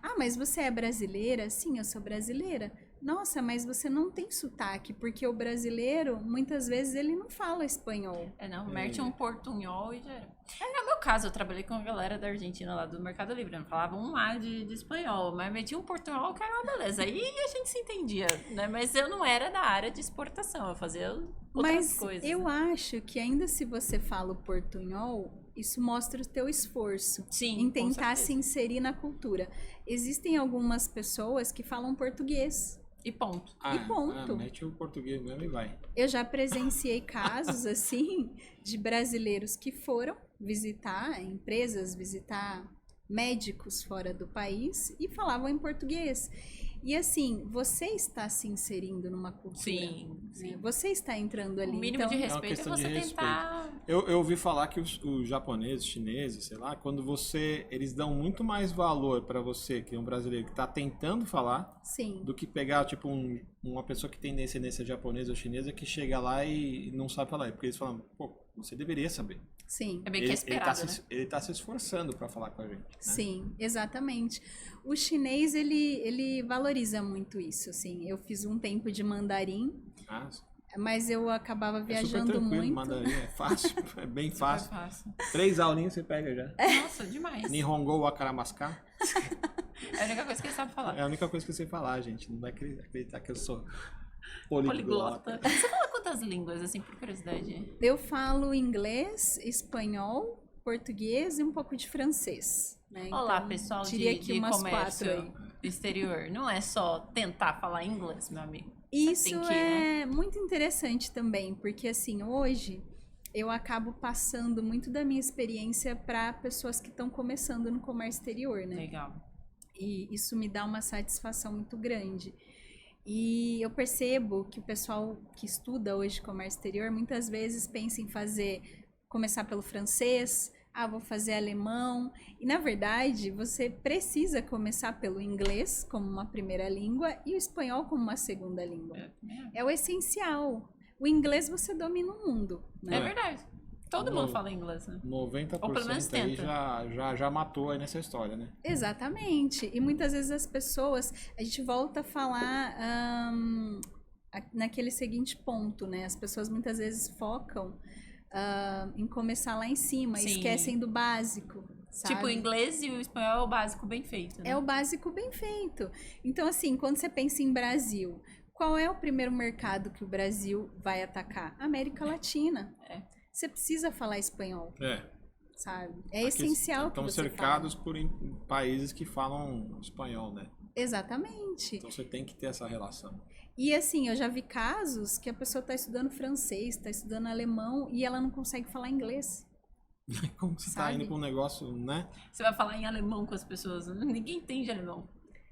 Ah, mas você é brasileira? Sim, eu sou brasileira. Nossa, mas você não tem sotaque, porque o brasileiro, muitas vezes, ele não fala espanhol. Não, mete um portunhol e já era. No meu caso, eu trabalhei com a galera da Argentina lá do Mercado Livre, não falava um A de espanhol, mas metia um portunhol que era uma beleza. Aí a gente se entendia, né? Mas eu não era da área de exportação, eu fazia outras coisas. Mas eu acho que ainda se você fala o portunhol, isso mostra o teu esforço em tentar se inserir na cultura. Existem algumas pessoas que falam português. E ponto. E ponto. Mete o português mesmo e vai. Eu já presenciei casos, assim, de brasileiros que foram visitar empresas, visitar médicos fora do país e falavam em português. E assim, você está se inserindo numa cultura. Sim. Né? Você está entrando ali. O mínimo então, de respeito é você tentar... Eu ouvi falar que os japoneses, chineses, sei lá, quando eles dão muito mais valor pra você, que é um brasileiro que tá tentando falar, sim. do que pegar, tipo, uma pessoa que tem descendência japonesa ou chinesa que chega lá e não sabe falar. Porque eles falam, pô, você deveria saber. Sim. É bem que é esperado, né? Ele tá se esforçando para falar com a gente. Né? Sim, exatamente. O chinês, ele valoriza muito isso, assim. Eu fiz um tempo de mandarim, mas eu acabava viajando super muito. Mandarim é fácil, é bem fácil. Super fácil. 3 aulinhas você pega já. Nossa, demais. Nihongo wakaramascar. É a única coisa que ele sabe falar. É a única coisa que eu sei falar, gente. Não vai acreditar que eu sou poliglota. Você fala quantas línguas, assim, por curiosidade? Eu falo inglês, espanhol, português e um pouco de francês. Né? Olá, Então, pessoal diria de que umas comércio 4 aí. exterior. Não é só tentar falar inglês, meu amigo. Isso tem que, é muito interessante também, porque assim, hoje eu acabo passando muito da minha experiência para pessoas que estão começando no comércio exterior, né? Legal. E isso me dá uma satisfação muito grande. E eu percebo que o pessoal que estuda hoje comércio exterior muitas vezes pensa em começar pelo francês, vou fazer alemão. E na verdade, você precisa começar pelo inglês como uma primeira língua e o espanhol como uma segunda língua. É o essencial. O inglês você domina o mundo, né? É verdade. Todo mundo fala inglês, né? 90% Ou pelo menos aí tenta. já matou aí nessa história, né? Exatamente. E muitas vezes as pessoas, a gente volta a falar naquele seguinte ponto, né? As pessoas muitas vezes focam em começar lá em cima, Sim. esquecem do básico, sabe? Tipo, o inglês e o espanhol é o básico bem feito, né? É o básico bem feito. Então, assim, quando você pensa em Brasil, qual é o primeiro mercado que o Brasil vai atacar? América Latina. Você precisa falar espanhol, sabe? É essencial que você estão cercados por países que falam espanhol, né? Exatamente. Então você tem que ter essa relação. E assim, eu já vi casos que a pessoa está estudando francês, está estudando alemão e ela não consegue falar inglês. Como você está indo para um negócio, né? Você vai falar em alemão com as pessoas, ninguém entende alemão.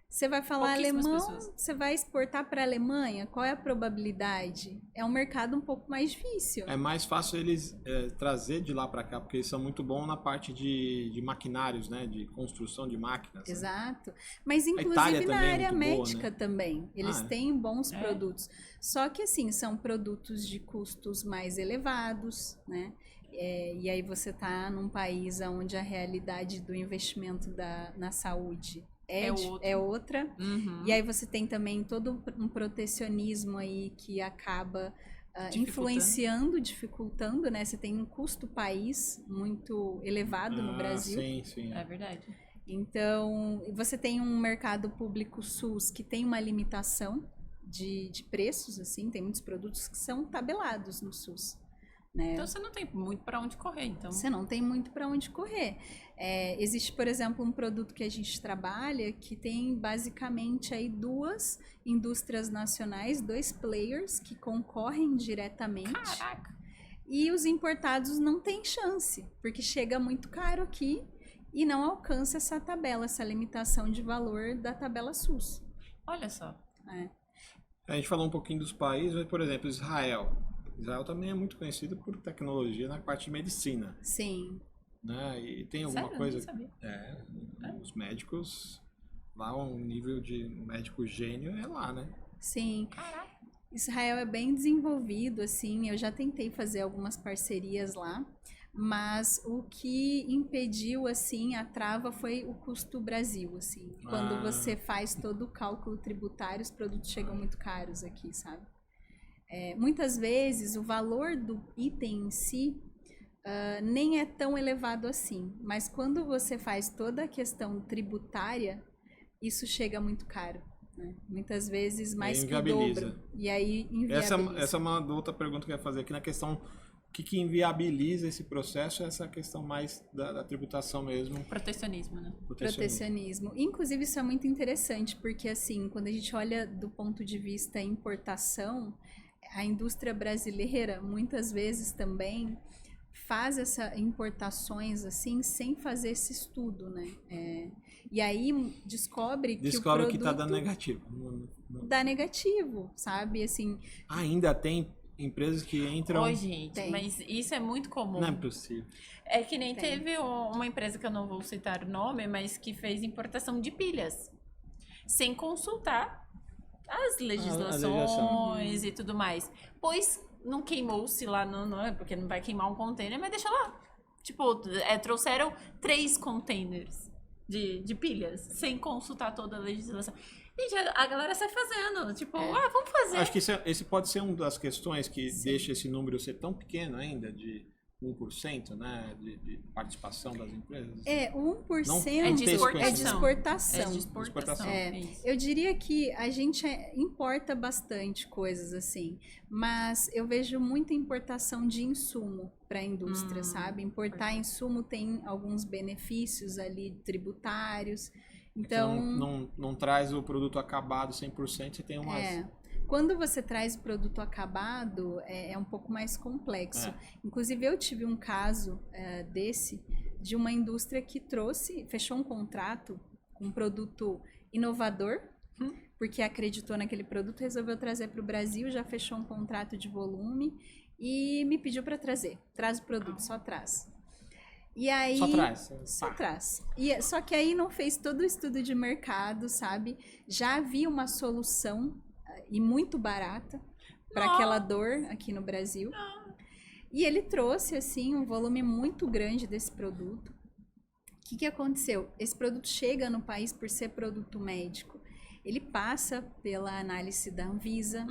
Você vai falar Pouquíssimas alemão, pessoas. você vai exportar para a Alemanha, qual é a probabilidade? É um mercado um pouco mais difícil. É mais fácil eles trazer de lá para cá, porque eles são muito bons na parte de maquinários, né? De construção de máquinas. Exato. Mas inclusive Itália na também é área muito boa, médica né? também. Eles É. têm bons produtos. Só que assim, são produtos de custos mais elevados, né? E aí você tá num país onde a realidade do investimento na saúde é outra. Uhum. E aí você tem também todo um protecionismo aí que acaba influenciando, dificultando, né? Você tem um custo país muito elevado no Brasil. Sim. É verdade. Então, você tem um mercado público SUS que tem uma limitação de preços, assim, tem muitos produtos que são tabelados no SUS. Né? Então você não tem muito para onde correr, então. Você não tem muito para onde correr. Existe, por exemplo, um produto que a gente trabalha que tem basicamente aí 2 indústrias nacionais, 2 players que concorrem diretamente. Caraca! E os importados não têm chance, porque chega muito caro aqui e não alcança essa tabela, essa limitação de valor da tabela SUS. Olha só. A gente falou um pouquinho dos países, mas, por exemplo, Israel. Israel também é muito conhecido por tecnologia na parte de medicina. Sim. Né? E tem alguma Sério? coisa... Eu não sabia. Os médicos, lá um nível de médico gênio é lá, né? Sim. Caraca. Israel é bem desenvolvido, assim, eu já tentei fazer algumas parcerias lá, mas o que impediu, assim, a trava foi o custo Brasil, assim. Quando você faz todo o cálculo tributário, os produtos chegam muito caros aqui, sabe? Muitas vezes o valor do item em si nem é tão elevado assim, mas quando você faz toda a questão tributária, isso chega muito caro, né? Muitas vezes mais que o dobro. E aí inviabiliza. Essa é uma outra pergunta que eu ia fazer aqui na questão, o que inviabiliza esse processo é essa questão mais da tributação mesmo. Protecionismo, né? Protecionismo. Inclusive, isso é muito interessante, porque assim, quando a gente olha do ponto de vista importação, a indústria brasileira, muitas vezes também, faz essas importações assim, sem fazer esse estudo, né? E aí descobre que o produto... que tá dando negativo. Dá negativo, sabe? Assim... Ainda tem empresas que entram... Oi, gente, mas isso é muito comum. Não é possível. É que nem teve uma empresa que eu não vou citar o nome, mas que fez importação de pilhas. Sem consultar as legislações e tudo mais. Pois não queimou-se lá, porque não vai queimar um container, mas deixa lá. Tipo, trouxeram 3 containers de pilhas, sem consultar toda a legislação. E já, a galera sai fazendo, tipo, vamos fazer. Acho que esse pode ser uma das questões que deixa esse número ser tão pequeno ainda, de 1%, né, de participação das empresas. O 1% é de exportação. É de exportação. É de exportação. Eu diria que a gente importa bastante coisas assim, mas eu vejo muita importação de insumo para a indústria, sabe? Importar insumo tem alguns benefícios ali tributários. Então, não traz o produto acabado 100%, você tem umas... Quando você traz o produto acabado, é um pouco mais complexo. Inclusive, eu tive um caso de uma indústria que fechou um contrato com um produto inovador, porque acreditou naquele produto, resolveu trazer para o Brasil, já fechou um contrato de volume e me pediu para trazer. Traz o produto, só traz. E aí, só traz. Só que aí não fez todo o estudo de mercado, sabe? Já havia uma solução e muito barata para aquela dor aqui no Brasil. E ele trouxe, assim, um volume muito grande desse produto. O que aconteceu? Esse produto chega no país por ser produto médico. Ele passa pela análise da Anvisa.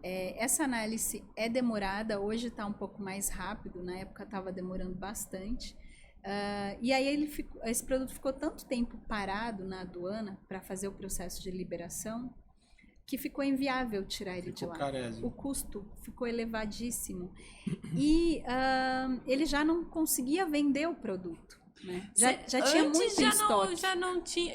Essa análise é demorada, hoje está um pouco mais rápido, na época estava demorando bastante. E aí esse produto ficou tanto tempo parado na aduana para fazer o processo de liberação que ficou inviável tirar ele de lá. Carésimo. O custo ficou elevadíssimo. E ele já não conseguia vender o produto. Né? Já tinha muito em estoque.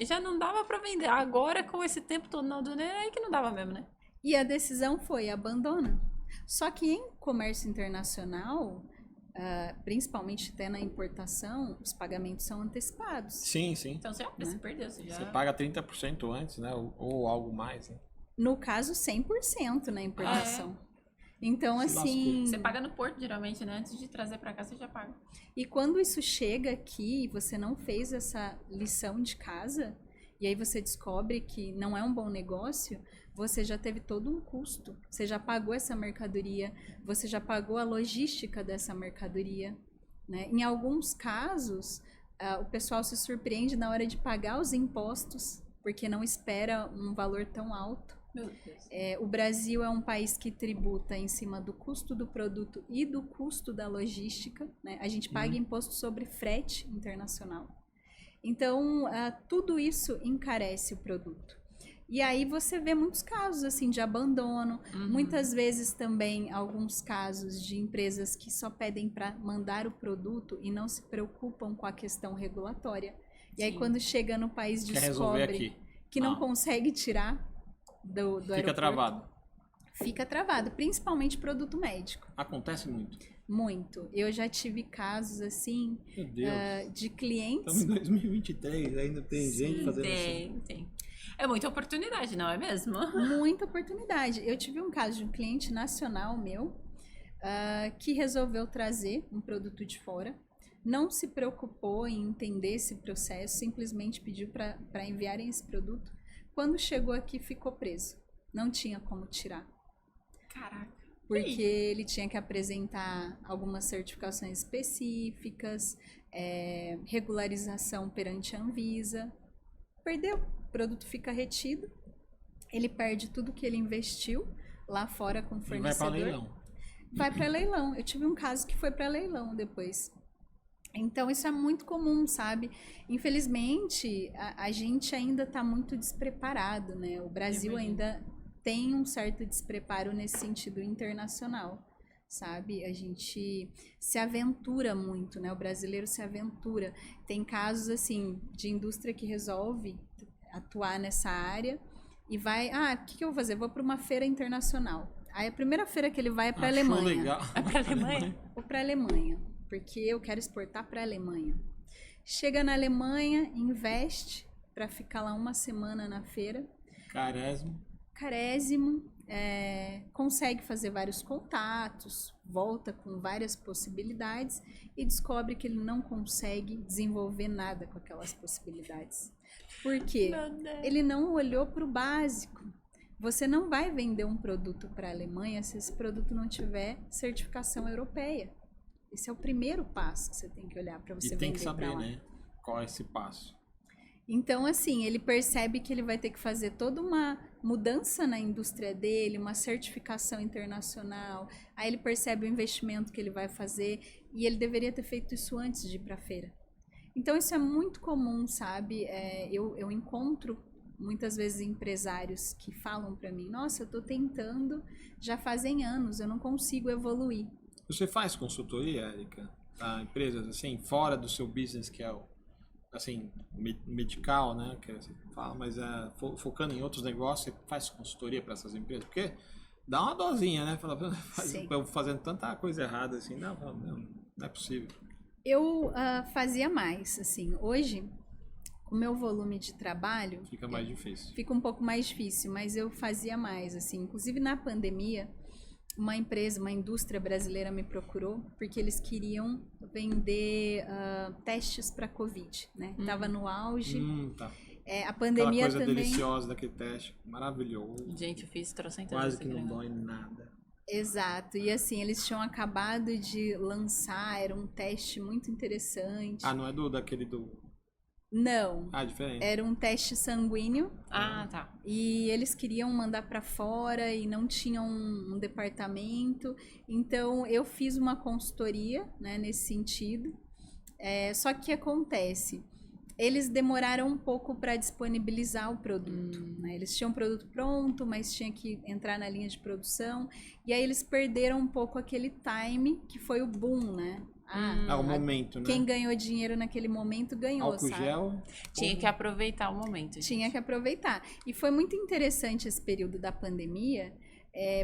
Já não dava para vender. Agora, com esse tempo todo na aduana, é aí que não dava mesmo, né? E a decisão foi abandona. Só que em comércio internacional... principalmente até na importação, os pagamentos são antecipados. Sim. Então você perdeu. Você paga 30% antes, né? Ou algo mais, né? No caso, 100% na importação. Então, assim... Você paga no porto, geralmente, né? Antes de trazer para cá, você já paga. E quando isso chega aqui e você não fez essa lição de casa, e aí você descobre que não é um bom negócio, você já teve todo um custo. Você já pagou essa mercadoria, você já pagou a logística dessa mercadoria. Né? Em alguns casos, o pessoal se surpreende na hora de pagar os impostos, porque não espera um valor tão alto. Meu Deus. O Brasil é um país que tributa em cima do custo do produto e do custo da logística. Né? A gente paga imposto sobre frete internacional. Então, tudo isso encarece o produto. E aí você vê muitos casos assim de abandono, muitas vezes também alguns casos de empresas que só pedem para mandar o produto e não se preocupam com a questão regulatória. E aí quando chega no país descobre que não consegue tirar do aeroporto. Fica travado. Fica travado, principalmente produto médico. Acontece muito. Muito. Eu já tive casos assim de clientes. Estamos em 2023, ainda tem gente fazendo isso. Tem. É muita oportunidade, não é mesmo? Muita oportunidade. Eu tive um caso de um cliente nacional meu que resolveu trazer um produto de fora, não se preocupou em entender esse processo, simplesmente pediu para enviarem esse produto. Quando chegou aqui, ficou preso. Não tinha como tirar. Caraca. Porque ele tinha que apresentar algumas certificações específicas, regularização perante a Anvisa. Perdeu. O produto fica retido, ele perde tudo que ele investiu lá fora com o fornecedor. E vai para leilão. Vai para leilão. Eu tive um caso que foi para leilão depois. Então, isso é muito comum, sabe? Infelizmente, a gente ainda está muito despreparado, né? O Brasil ainda tem um certo despreparo nesse sentido internacional, sabe? A gente se aventura muito, né? O brasileiro se aventura. Tem casos, assim, de indústria que resolve atuar nessa área e vai... o que eu vou fazer? Vou para uma feira internacional. Aí a primeira feira que ele vai é para a Alemanha. Legal. É para a Alemanha? Ou para a Alemanha, porque eu quero exportar para a Alemanha. Chega na Alemanha, investe para ficar lá uma semana na feira. Carésimo. Consegue fazer vários contatos, volta com várias possibilidades e descobre que ele não consegue desenvolver nada com aquelas possibilidades. Por quê? Ele não olhou para o básico. Você não vai vender um produto para a Alemanha se esse produto não tiver certificação europeia. Esse é o primeiro passo que você tem que olhar para você E tem que vender para saber, lá. né? Qual é esse passo. Então, assim, ele percebe que ele vai ter que fazer toda uma mudança na indústria dele, uma certificação internacional. Aí ele percebe o investimento que ele vai fazer e ele deveria ter feito isso antes de ir para a feira. Então, isso é muito comum, sabe? Eu encontro muitas vezes empresários que falam para mim: nossa, eu estou tentando já fazem anos, eu não consigo evoluir. Você faz consultoria, Érica, a empresas assim, fora do seu business, que é o assim, medical, né, que você fala, mas focando em outros negócios, você faz consultoria para essas empresas? Porque dá uma dosinha, né? Eu fazendo tanta coisa errada assim, não é possível. Eu fazia mais, assim, hoje o meu volume de trabalho Fica mais difícil. Fica um pouco mais difícil, mas eu fazia mais, assim, inclusive na pandemia, uma indústria brasileira me procurou porque eles queriam vender testes para Covid, né? Tava no auge. Tá. A pandemia aquela coisa também. deliciosa daquele teste, maravilhoso. Gente, eu fiz trocentas Quase vezes que não aquele dói nada. Exato. E assim, eles tinham acabado de lançar, era um teste muito interessante. Ah, não é daquele do... Não. Ah, diferente. Era um teste sanguíneo. Ah, tá. E eles queriam mandar para fora e não tinham um departamento. Então, eu fiz uma consultoria, né, nesse sentido. Só que acontece, eles demoraram um pouco para disponibilizar o produto. Né? Eles tinham o produto pronto, mas tinha que entrar na linha de produção. E aí eles perderam um pouco aquele time que foi o boom, né? O momento, né? Quem ganhou dinheiro naquele momento ganhou, álcool sabe? gel. Tinha que aproveitar o momento. Gente. Tinha que aproveitar. E foi muito interessante esse período da pandemia,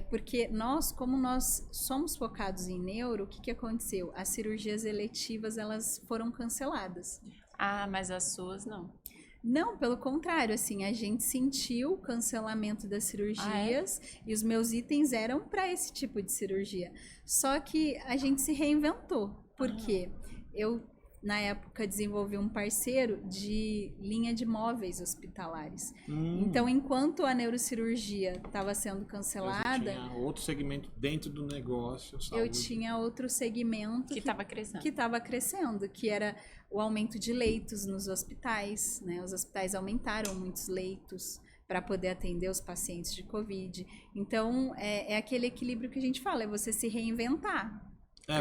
porque como nós somos focados em neuro, o que aconteceu? As cirurgias eletivas, elas foram canceladas. Ah, mas as suas não. Não, pelo contrário, assim, a gente sentiu o cancelamento das cirurgias e os meus itens eram para esse tipo de cirurgia. Só que a gente se reinventou. Por quê? Eu, na época, desenvolvi um parceiro de linha de móveis hospitalares. Então, enquanto a neurocirurgia estava sendo cancelada... Tinha outro segmento dentro do negócio, saúde. Eu tinha outro segmento Que estava crescendo. Que estava crescendo, que era o aumento de leitos nos hospitais, né? Os hospitais aumentaram muitos leitos para poder atender os pacientes de Covid. Então, é aquele equilíbrio que a gente fala, é você se reinventar.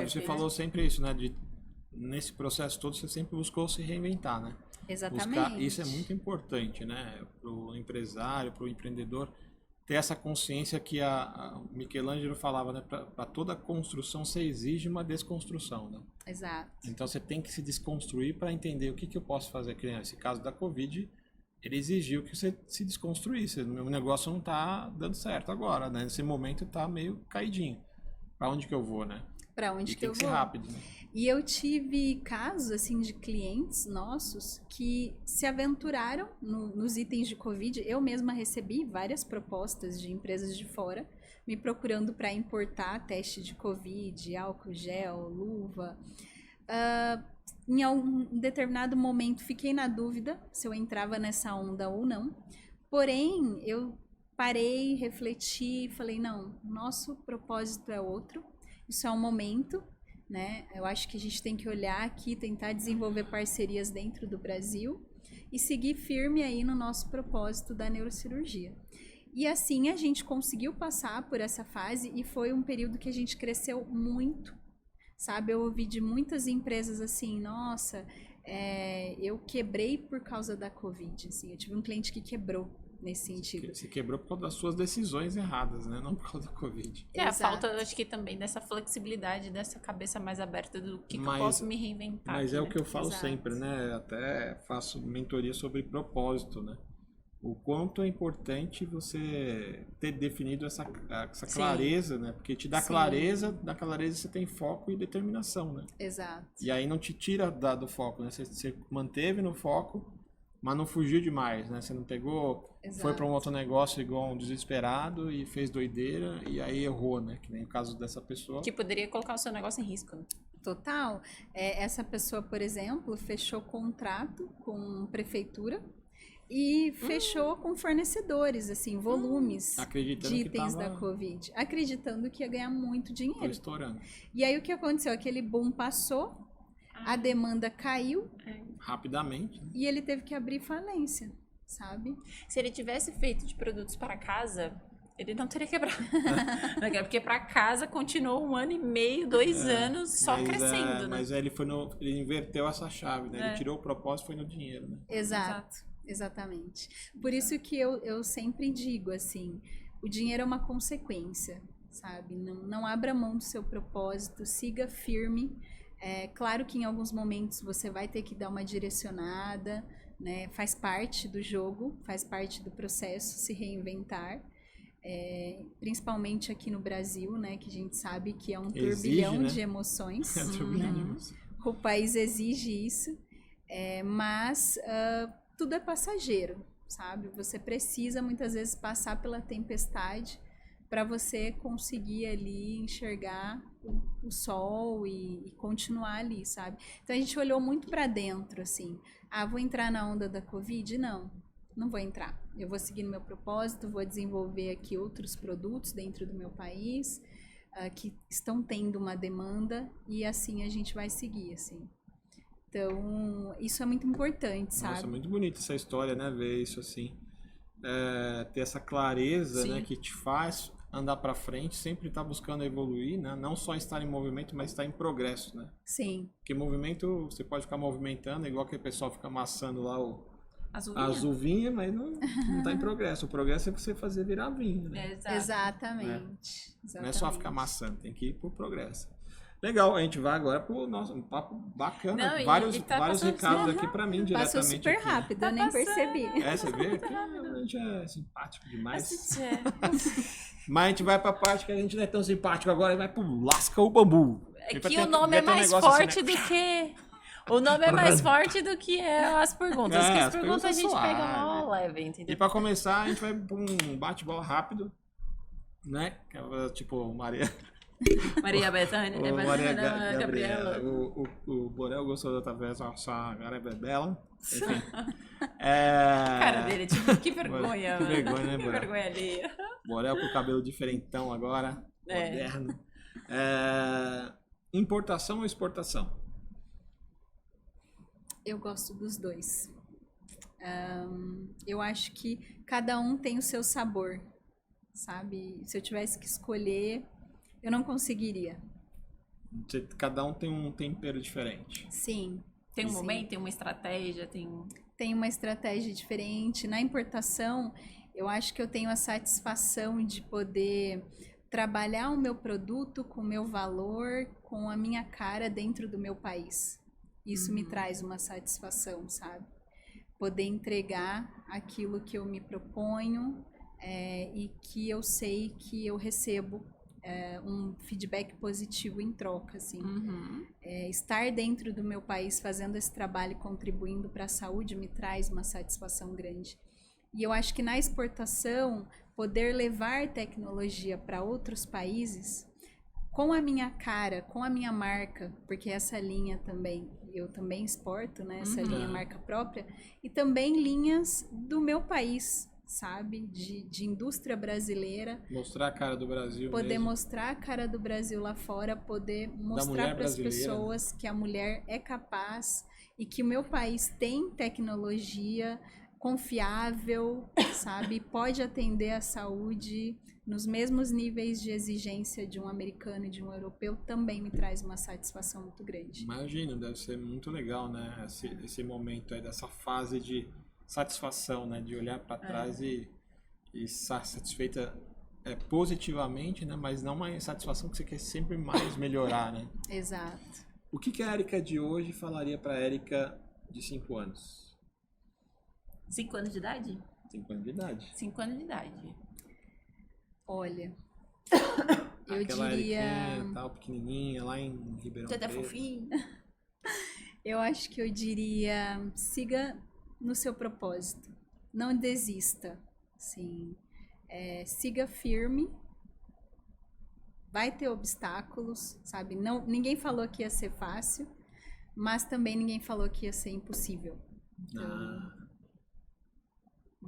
Você falou sempre isso, né? Nesse processo todo, você sempre buscou se reinventar, né? Exatamente. Isso é muito importante, né? Para o empresário, para o empreendedor, ter essa consciência que a Michelangelo falava, né? Para toda construção, você exige uma desconstrução, né? Exato. Então, você tem que se desconstruir para entender o que eu posso fazer. Que nesse caso da Covid, ele exigiu que você se desconstruísse. O meu negócio não está dando certo agora, né? Nesse momento está meio caidinho. Para onde que eu vou, né? Para onde que eu vou? Tem que ser rápido, né? E eu tive casos, assim, de clientes nossos que se aventuraram nos itens de Covid. Eu mesma recebi várias propostas de empresas de fora me procurando para importar teste de Covid, álcool gel, luva. Em algum determinado momento fiquei na dúvida se eu entrava nessa onda ou não. Porém, eu parei, refleti e falei, não, nosso propósito é outro. Isso é um momento, né? Eu acho que a gente tem que olhar aqui, tentar desenvolver parcerias dentro do Brasil e seguir firme aí no nosso propósito da neurocirurgia. E assim a gente conseguiu passar por essa fase e foi um período que a gente cresceu muito, sabe? Eu ouvi de muitas empresas assim, nossa, eu quebrei por causa da Covid, assim, eu tive um cliente que quebrou. Nesse sentido. Se quebrou por causa das suas decisões erradas, né? Não por causa da Covid. A falta, acho que também dessa flexibilidade, dessa cabeça mais aberta do que eu posso me reinventar. Mas aqui, o que eu falo Exato. sempre, né? Até faço mentoria sobre propósito, né? O quanto é importante você ter definido essa clareza, né? Porque te dá clareza, da clareza você tem foco e determinação, né? Exato. E aí não te tira do foco, né? Você manteve no foco, mas não fugiu demais, né? Você não pegou, foi para um outro negócio igual um desesperado e fez doideira e aí errou, né? Que nem o caso dessa pessoa. Que poderia colocar o seu negócio em risco, né? Total. Essa pessoa, por exemplo, fechou contrato com prefeitura E fechou com fornecedores, assim, volumes Acreditando de que itens tava- da Covid. Acreditando que ia ganhar muito Tô dinheiro. estourando. E aí o que aconteceu? Aquele boom passou, a demanda caiu Rapidamente. Né? e ele teve que abrir falência, sabe? Se ele tivesse feito de produtos para casa, ele não teria quebrado. Porque para casa continuou 1 ano e meio, 2 anos só Mas, crescendo, né? Mas aí ele inverteu essa chave, né? Ele tirou o propósito e foi no dinheiro, né? Exato, exatamente. Por isso que eu sempre digo, assim, o dinheiro é uma consequência, sabe? Não abra mão do seu propósito, siga firme. É claro que em alguns momentos você vai ter que dar uma direcionada, né? Faz parte do jogo, faz parte do processo se reinventar. Principalmente aqui no Brasil, né? Que a gente sabe que é um Exige, turbilhão né? de emoções. É turbilhão. O país exige isso, mas tudo é passageiro, sabe? Você precisa muitas vezes passar pela tempestade para você conseguir ali enxergar o sol e continuar ali, sabe? Então a gente olhou muito para dentro, assim. Ah, vou entrar na onda da Covid? Não vou entrar. Eu vou seguir no meu propósito, vou desenvolver aqui outros produtos dentro do meu país que estão tendo uma demanda e assim a gente vai seguir, assim. Então, isso é muito importante, sabe? Nossa, muito bonita essa história, né? Ver isso assim. Ter essa clareza, né? Que te faz andar pra frente, sempre estar buscando evoluir, né? Não só estar em movimento, mas estar em progresso, né? Sim. Porque movimento, você pode ficar movimentando, igual que o pessoal fica amassando lá As uvinhas, mas não tá em progresso. O progresso é você fazer virar vinho, né? Exatamente. Não é só ficar amassando, tem que ir pro progresso. Legal, a gente vai agora pro nosso um papo bacana. Não, vários tá vários passando recados super aqui pra mim, Passou diretamente super aqui. rápido, eu nem percebi. Você vê que a gente é simpático demais. Assistir. Mas a gente vai pra parte que a gente não é tão simpático agora e vai pro Lasca o Bambu. É Pra que ter- o nome é ter um mais negócio assim, forte né? do que... O nome é mais forte do que as perguntas. É, Porque as as perguntas a perguntas gente suave. pega mal leve, E entendeu? pra começar, a gente vai pra um bate-bola rápido, né? Que é, tipo, Maria... Maria Bethânia, Ô, Maria Gabriela. Gabriela. O Borel gostou da outra vez, a sua cara é bela. Enfim. A cara dele, tipo, que vergonha. Que mano. vergonha, né, Que Borel? vergonha ali. Borel com o cabelo diferentão agora, É. moderno. Importação ou exportação? Eu gosto dos dois. Eu acho que cada um tem o seu sabor, sabe? Se eu tivesse que escolher, eu não conseguiria. Cada um tem um tempero diferente. Sim. Tem um Sim. momento, tem uma estratégia, tem... Tem uma estratégia diferente. Na importação, eu acho que eu tenho a satisfação de poder trabalhar o meu produto com o meu valor, com a minha cara dentro do meu país. Isso me traz uma satisfação, sabe? Poder entregar aquilo que eu me proponho e que eu sei que eu recebo um feedback positivo em troca, assim. Estar dentro do meu país fazendo esse trabalho e contribuindo para a saúde me traz uma satisfação grande. E eu acho que na exportação, poder levar tecnologia para outros países com a minha cara, com a minha marca, porque essa linha também, eu também exporto, né? Essa linha marca própria, e também linhas do meu país, sabe? De indústria brasileira. Mostrar a cara do Brasil Poder mesmo. mostrar a cara do Brasil lá fora, poder mostrar mulher para as brasileira, pessoas que a mulher é capaz e que o meu país tem tecnologia confiável, sabe? Pode atender a saúde nos mesmos níveis de exigência de um americano e de um europeu, também me traz uma satisfação muito grande. Imagino, deve ser muito legal, né? Esse momento aí, dessa fase de satisfação, né? De olhar para trás e estar satisfeita positivamente, né? Mas não uma satisfação que você quer sempre mais melhorar, né? Exato. O que a Érica de hoje falaria para a Érica de 5 anos? 5 anos de idade? 5 anos de idade. 5 anos de idade. Olha, eu Aquela diria... Eriquinha, tal, pequenininha, lá em Ribeirão Já tá Preto. fofinho. Eu acho que eu diria, siga no seu propósito, não desista, sim, siga firme, vai ter obstáculos, sabe? Não, ninguém falou que ia ser fácil, mas também ninguém falou que ia ser impossível. Então,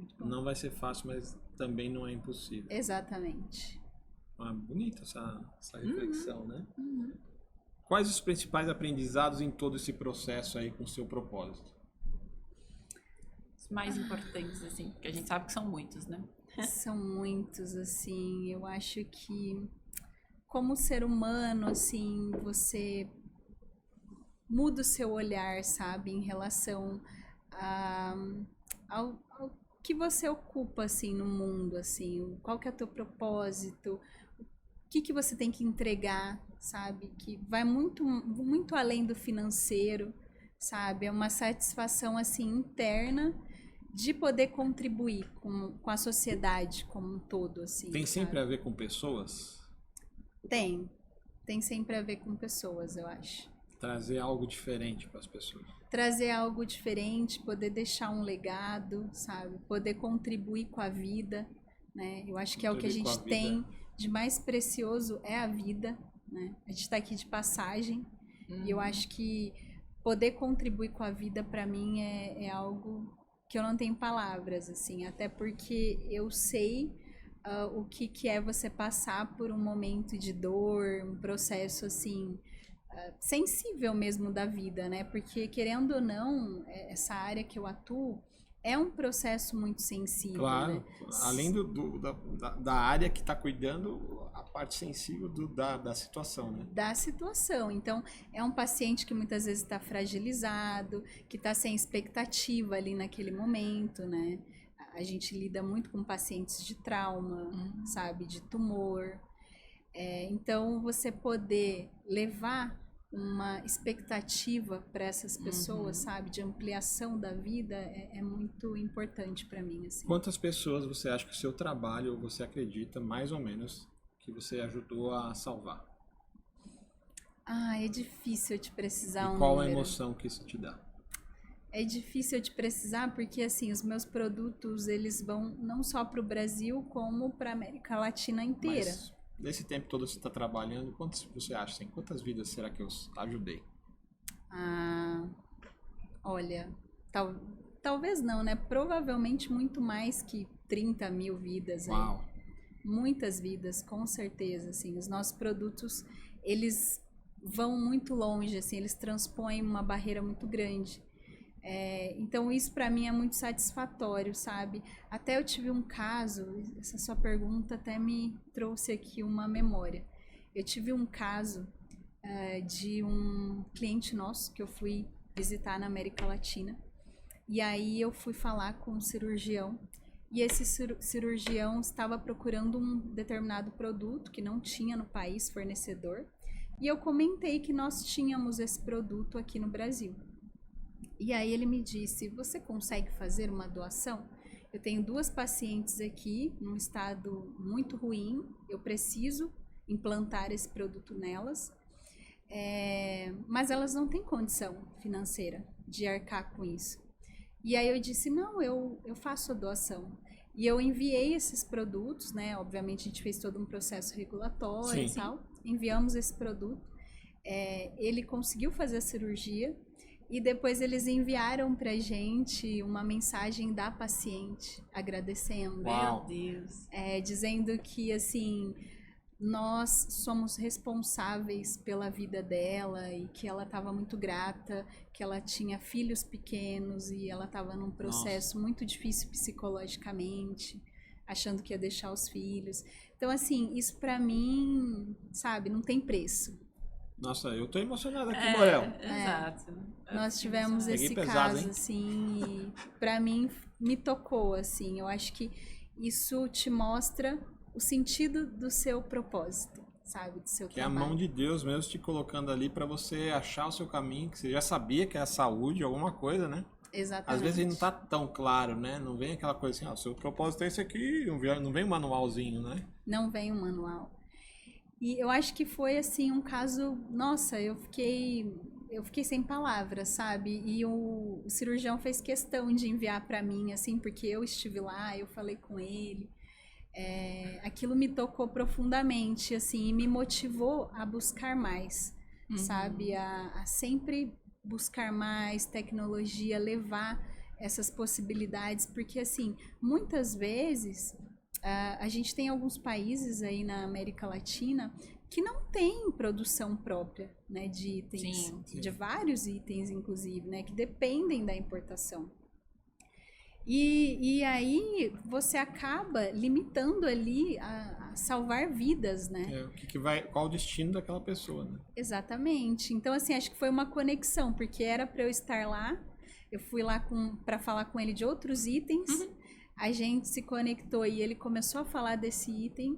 muito bom. Não vai ser fácil, mas também não é impossível. Exatamente. Bonita essa reflexão, né? Quais os principais aprendizados em todo esse processo aí com o seu propósito? Os mais importantes, assim, porque a gente sabe que são muitos, né? São muitos, assim, eu acho que como ser humano, assim, você muda o seu olhar, sabe, em relação ao que você ocupa, assim, no mundo, assim, qual que é o teu propósito, o que você tem que entregar, sabe, que vai muito, muito além do financeiro, sabe, é uma satisfação, assim, interna de poder contribuir com a sociedade como um todo, assim. Tem sempre sabe? a ver com pessoas? Tem sempre a ver com pessoas, eu acho. Trazer algo diferente para as pessoas. Trazer algo diferente, poder deixar um legado, sabe? Poder contribuir com a vida, né? Eu acho que é o que a gente tem de mais precioso é a vida, né? A gente está aqui de passagem e eu acho que poder contribuir com a vida para mim é algo que eu não tenho palavras, assim, até porque eu sei o que é você passar por um momento de dor, um processo, assim, sensível mesmo da vida, né? Porque, querendo ou não, essa área que eu atuo é um processo muito sensível, claro, né? Além da área que está cuidando, a parte sensível da situação, né? Da situação. Então, é um paciente que muitas vezes está fragilizado, que está sem expectativa ali naquele momento, né? A gente lida muito com pacientes de trauma, sabe? De tumor. Então, você poder levar uma expectativa para essas pessoas, sabe, de ampliação da vida é muito importante para mim, assim. Quantas pessoas você acha que o seu trabalho, ou você acredita, mais ou menos, que você ajudou a salvar? É difícil eu te precisar e um qual número. a emoção que isso te dá? É difícil eu te precisar porque, assim, os meus produtos, eles vão não só para o Brasil, como para a América Latina inteira. Mas nesse tempo todo você está trabalhando, quantos você acha? Assim, quantas vidas será que eu ajudei? Olha, talvez não, né? Provavelmente muito mais que 30 mil vidas. Uau! Aí. Muitas vidas, com certeza, assim. Os nossos produtos, eles vão muito longe, assim, eles transpõem uma barreira muito grande. Então isso para mim é muito satisfatório, sabe? Até eu tive um caso, essa sua pergunta até me trouxe aqui uma memória. Eu tive um caso de um cliente nosso que eu fui visitar na América Latina. E aí eu fui falar com um cirurgião e esse cirurgião estava procurando um determinado produto que não tinha no país fornecedor. E eu comentei que nós tínhamos esse produto aqui no Brasil. E aí ele me disse, você consegue fazer uma doação? Eu tenho 2 pacientes aqui, num estado muito ruim, eu preciso implantar esse produto nelas, mas elas não têm condição financeira de arcar com isso. E aí eu disse, não, eu faço a doação. E eu enviei esses produtos, né? Obviamente a gente fez todo um processo regulatório e tal, enviamos esse produto, ele conseguiu fazer a cirurgia, e depois eles enviaram pra gente uma mensagem da paciente, agradecendo. Uau. Meu Deus. Dizendo que, assim, nós somos responsáveis pela vida dela e que ela estava muito grata, que ela tinha filhos pequenos e ela estava num processo muito difícil psicologicamente, achando que ia deixar os filhos. Então, assim, isso pra mim, sabe, não tem preço. Nossa, eu tô emocionado aqui, Morel. Exato. Nós tivemos esse caso, assim, e pra mim me tocou, assim. Eu acho que isso te mostra o sentido do seu propósito, sabe? Do seu trabalho. É a mão de Deus mesmo te colocando ali pra você achar o seu caminho, que você já sabia que é a saúde, alguma coisa, né? Exatamente. Às vezes não tá tão claro, né? Não vem aquela coisa assim, o seu propósito é esse aqui, não vem um manualzinho, né? Não vem um manual. E eu acho que foi, assim, um caso... Nossa, eu fiquei sem palavras, sabe? E o cirurgião fez questão de enviar para mim, assim, porque eu estive lá, eu falei com ele. Aquilo me tocou profundamente, assim, e me motivou a buscar mais, sabe? A sempre buscar mais tecnologia, levar essas possibilidades, porque assim, muitas vezes a gente tem alguns países aí na América Latina que não tem produção própria, né, de itens, Sim. de vários itens, inclusive, né, que dependem da importação. E aí você acaba limitando ali a salvar vidas, né? O que vai, qual o destino daquela pessoa, né? Exatamente. Então, assim, acho que foi uma conexão, porque era para eu estar lá, eu fui lá para falar com ele de outros itens, a gente se conectou e ele começou a falar desse item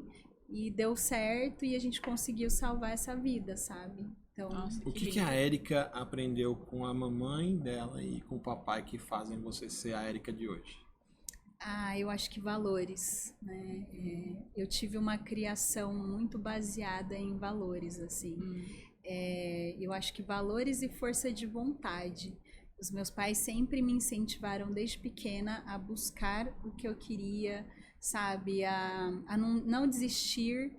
e deu certo e a gente conseguiu salvar essa vida, sabe? Então, Nossa, O que a Érica aprendeu com a mamãe dela e com o papai que fazem você ser a Érica de hoje? eu acho que valores, né? Eu tive uma criação muito baseada em valores, assim. Eu acho que valores e força de vontade. Os meus pais sempre me incentivaram desde pequena a buscar o que eu queria, sabe? A não desistir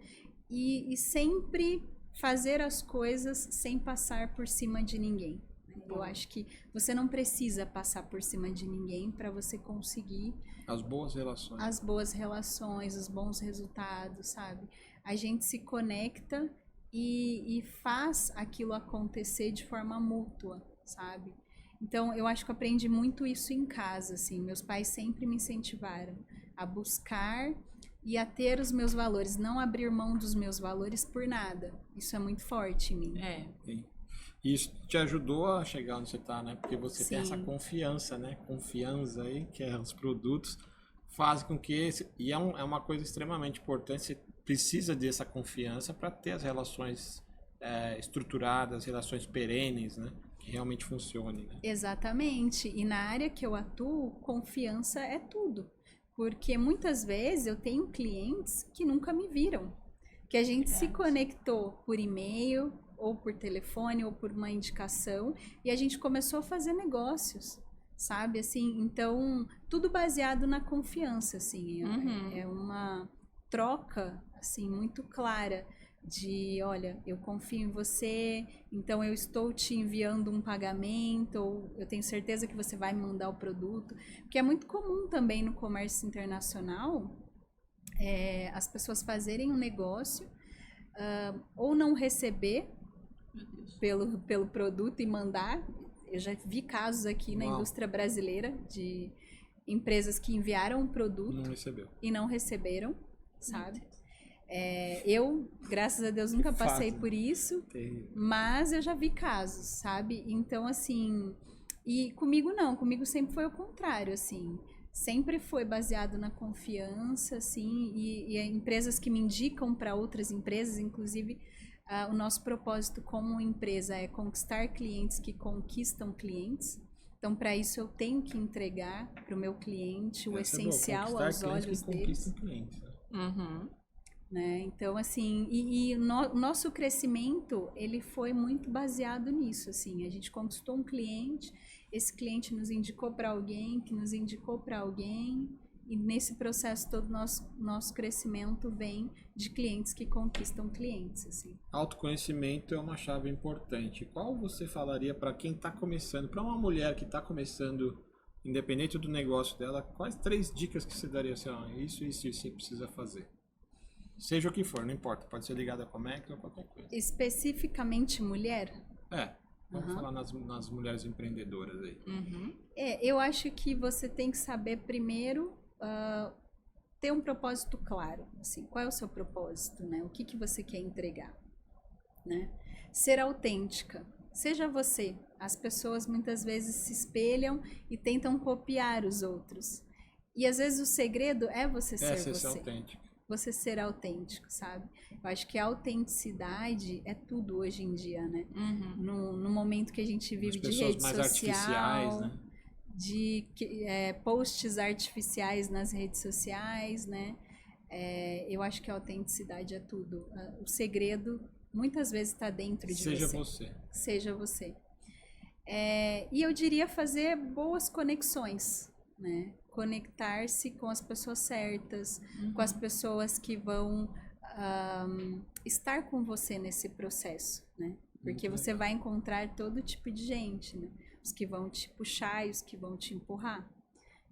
e sempre fazer as coisas sem passar por cima de ninguém. Eu acho que você não precisa passar por cima de ninguém para você conseguir As boas relações. as boas relações, os bons resultados, sabe? A gente se conecta e faz aquilo acontecer de forma mútua, sabe? Então, eu acho que eu aprendi muito isso em casa, assim. Meus pais sempre me incentivaram a buscar e a ter os meus valores, não abrir mão dos meus valores por nada. Isso é muito forte em mim. Sim. E isso te ajudou a chegar onde você está, né? Porque você tem essa Sim. confiança, né? Confiança aí, que é os produtos, faz com que... E é uma coisa extremamente importante, você precisa dessa confiança para ter as relações estruturadas, relações perenes, né? Que realmente funcionem, né? Exatamente. E na área que eu atuo, confiança é tudo. Porque muitas vezes eu tenho clientes que nunca me viram. Que a gente se conectou por e-mail, ou por telefone, ou por uma indicação, e a gente começou a fazer negócios, sabe? Assim, então, tudo baseado na confiança, assim. É uma troca, assim, muito clara de, olha, eu confio em você, então eu estou te enviando um pagamento, ou eu tenho certeza que você vai me mandar o produto. Porque é muito comum também no comércio internacional as pessoas fazerem um negócio ou não receber pelo produto e mandar. Eu já vi casos aqui na indústria brasileira de empresas que enviaram o produto Não recebeu. e não receberam, sabe? Eu, graças a Deus, nunca passei por isso, mas eu já vi casos, sabe? Então, assim, e comigo não, comigo sempre foi o contrário, assim, sempre foi baseado na confiança, assim, e empresas que me indicam para outras empresas, inclusive, o nosso propósito como empresa é conquistar clientes que conquistam clientes. Então, para isso, eu tenho que entregar para o meu cliente o essencial aos olhos deles. Clientes, Né? Então, assim, nosso crescimento, ele foi muito baseado nisso, assim. A gente conquistou um cliente, esse cliente nos indicou para alguém, que nos indicou para alguém, e nesse processo todo, nosso crescimento vem de clientes que conquistam clientes, assim. Autoconhecimento é uma chave importante. Qual você falaria para quem está começando, para uma mulher que está começando, independente do negócio dela, quais 3 dicas que você daria assim, isso você precisa fazer? Seja o que for, não importa. Pode ser ligado a comércio ou qualquer coisa. Especificamente mulher? Vamos falar nas mulheres empreendedoras aí. Eu acho que você tem que saber primeiro ter um propósito claro. Assim, qual é o seu propósito, né? O que você quer entregar, né? Ser autêntica. Seja você. As pessoas muitas vezes se espelham e tentam copiar os outros. E às vezes o segredo é você ser você. Ser autêntico. Você ser autêntico, sabe? Eu acho que a autenticidade é tudo hoje em dia, né? No momento que a gente vive de rede mais social, artificiais, né? de posts artificiais nas redes sociais, né? Eu acho que a autenticidade é tudo. O segredo muitas vezes está dentro de Seja você. Seja você. E eu diria fazer boas conexões, né? Conectar-se com as pessoas certas, com as pessoas que vão estar com você nesse processo, né? Porque você vai encontrar todo tipo de gente, né? os que vão te puxar e os que vão te empurrar.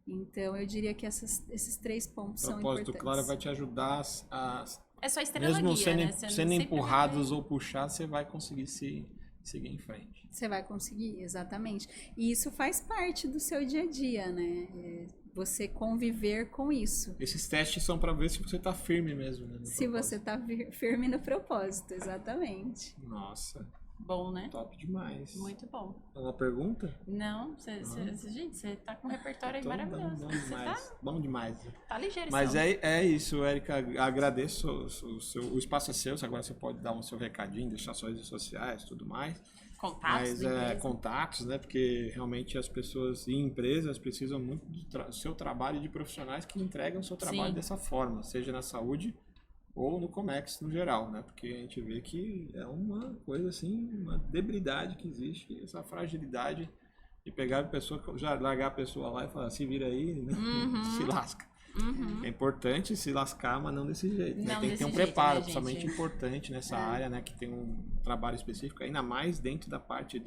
Então, eu diria que esses 3 pontos O são propósito importantes. claro vai te ajudar a É só estrela mesmo guia, sendo, né? Você sendo sempre empurrados vai- ou puxados, você vai conseguir seguir em frente. Você vai conseguir, exatamente. E isso faz parte do seu dia a dia, né? Você conviver com isso. Esses testes são para ver se você tá firme mesmo, né? no Se propósito. você tá firme no propósito, exatamente. Nossa, Bom, né? top demais. Muito bom. Uma pergunta? Não, gente, você tá com um repertório aí Então, maravilhoso. Bom Você demais. Bom demais. tá ligeiro. Mas só. é isso, Érica. Agradeço o espaço é seu. Agora você pode dar o seu recadinho, deixar suas redes sociais e tudo mais. Contatos Mas da empresa. contatos, né? Porque realmente as pessoas e empresas precisam muito do seu trabalho e de profissionais que entregam o seu trabalho Sim. dessa forma, seja na saúde ou no Comex no geral, né? Porque a gente vê que é uma coisa assim, uma debridade que existe, essa fragilidade de pegar a pessoa, já largar a pessoa lá e falar, se vira aí, né? Se lasca. Uhum. É importante se lascar, mas não desse jeito. Né? Não Tem que ter um desse jeito, preparo, né, principalmente gente? importante nessa área, né? Que tem um trabalho específico, ainda mais dentro da parte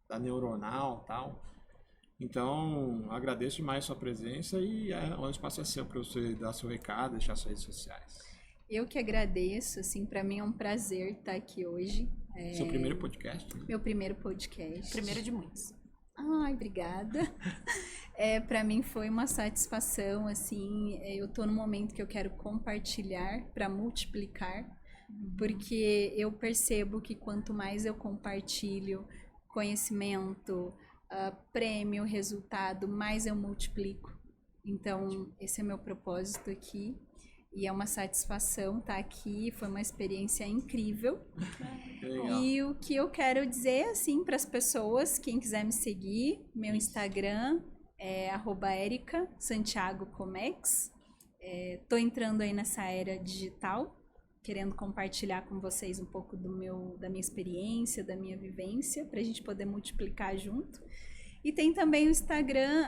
da neuronal e tal. Então, agradeço demais a sua presença e o espaço é seu para você dar seu recado, deixar suas redes sociais. Eu que agradeço, assim, para mim é um prazer estar aqui hoje. Seu primeiro podcast. Né? Meu primeiro podcast. Primeiro de muitos. Ai, obrigada. Para mim foi uma satisfação, assim, eu tô no momento que eu quero compartilhar para multiplicar, porque eu percebo que quanto mais eu compartilho conhecimento, prêmio, resultado, mais eu multiplico. Então, esse é meu propósito aqui. E é uma satisfação estar aqui, foi uma experiência incrível. Legal. E o que eu quero dizer, assim, para as pessoas, quem quiser me seguir, meu Instagram é @ericasantiagocomex. Tô entrando aí nessa era digital, querendo compartilhar com vocês um pouco da minha experiência, da minha vivência, para a gente poder multiplicar junto. E tem também o Instagram,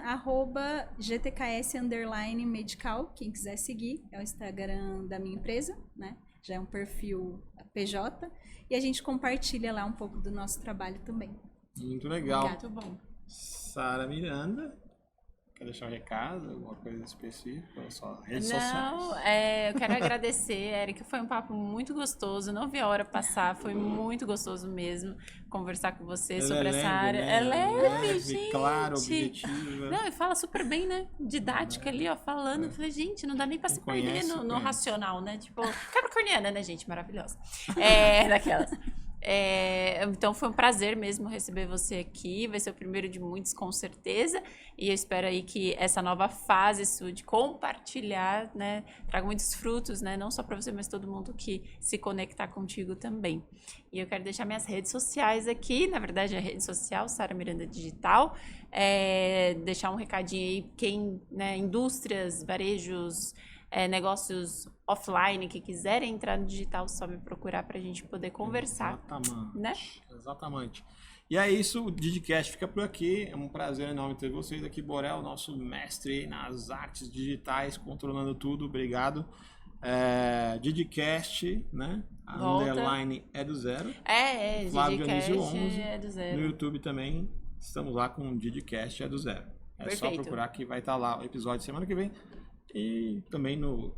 @gtks_medical, quem quiser seguir, é o Instagram da minha empresa, né? Já é um perfil PJ, e a gente compartilha lá um pouco do nosso trabalho também. Muito legal. Muito bom. Sara Miranda, quer deixar um recado, alguma coisa específica, ou só redes Não, sociais? eu quero agradecer, Érica, foi um papo muito gostoso, não vi a hora passar, foi muito gostoso mesmo conversar com você Ela sobre é essa leve, área. né? É leve, gente. Claro, objetiva. Não, e fala super bem, né? Didática ali, ó, falando. Eu falei, gente, não dá nem pra Quem se perder conhece, no conhece. racional, né? Tipo, capricorniana, né, gente? Maravilhosa. Daquelas. Então foi um prazer mesmo receber você aqui. Vai ser o primeiro de muitos, com certeza. E eu espero aí que essa nova fase sua de compartilhar, né, traga muitos frutos, né? Não só para você, mas todo mundo que se conectar contigo também. E eu quero deixar minhas redes sociais aqui. Na verdade, a rede social, Sara Miranda Digital. Deixar um recadinho aí, né, indústrias, varejos, negócios offline que quiserem entrar no digital, só me procurar para a gente poder conversar. Exatamente. Né? Exatamente. E é isso, o Didcast fica por aqui. É um prazer enorme ter vocês aqui, Borel, nosso mestre nas artes digitais, controlando tudo. Obrigado. Didcast, né? A Volta. underline é do zero. Flávio Didcast Didcast 11. é do No zero. YouTube também estamos lá com o Didcast é do zero. É só Perfeito. procurar que vai estar lá o episódio semana que vem. E também no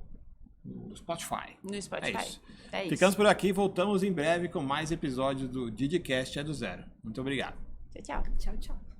Spotify. No Spotify. É isso. É isso. Ficamos por aqui, voltamos em breve com mais episódios do Didcast é do zero. Muito obrigado. Tchau, tchau. Tchau, tchau.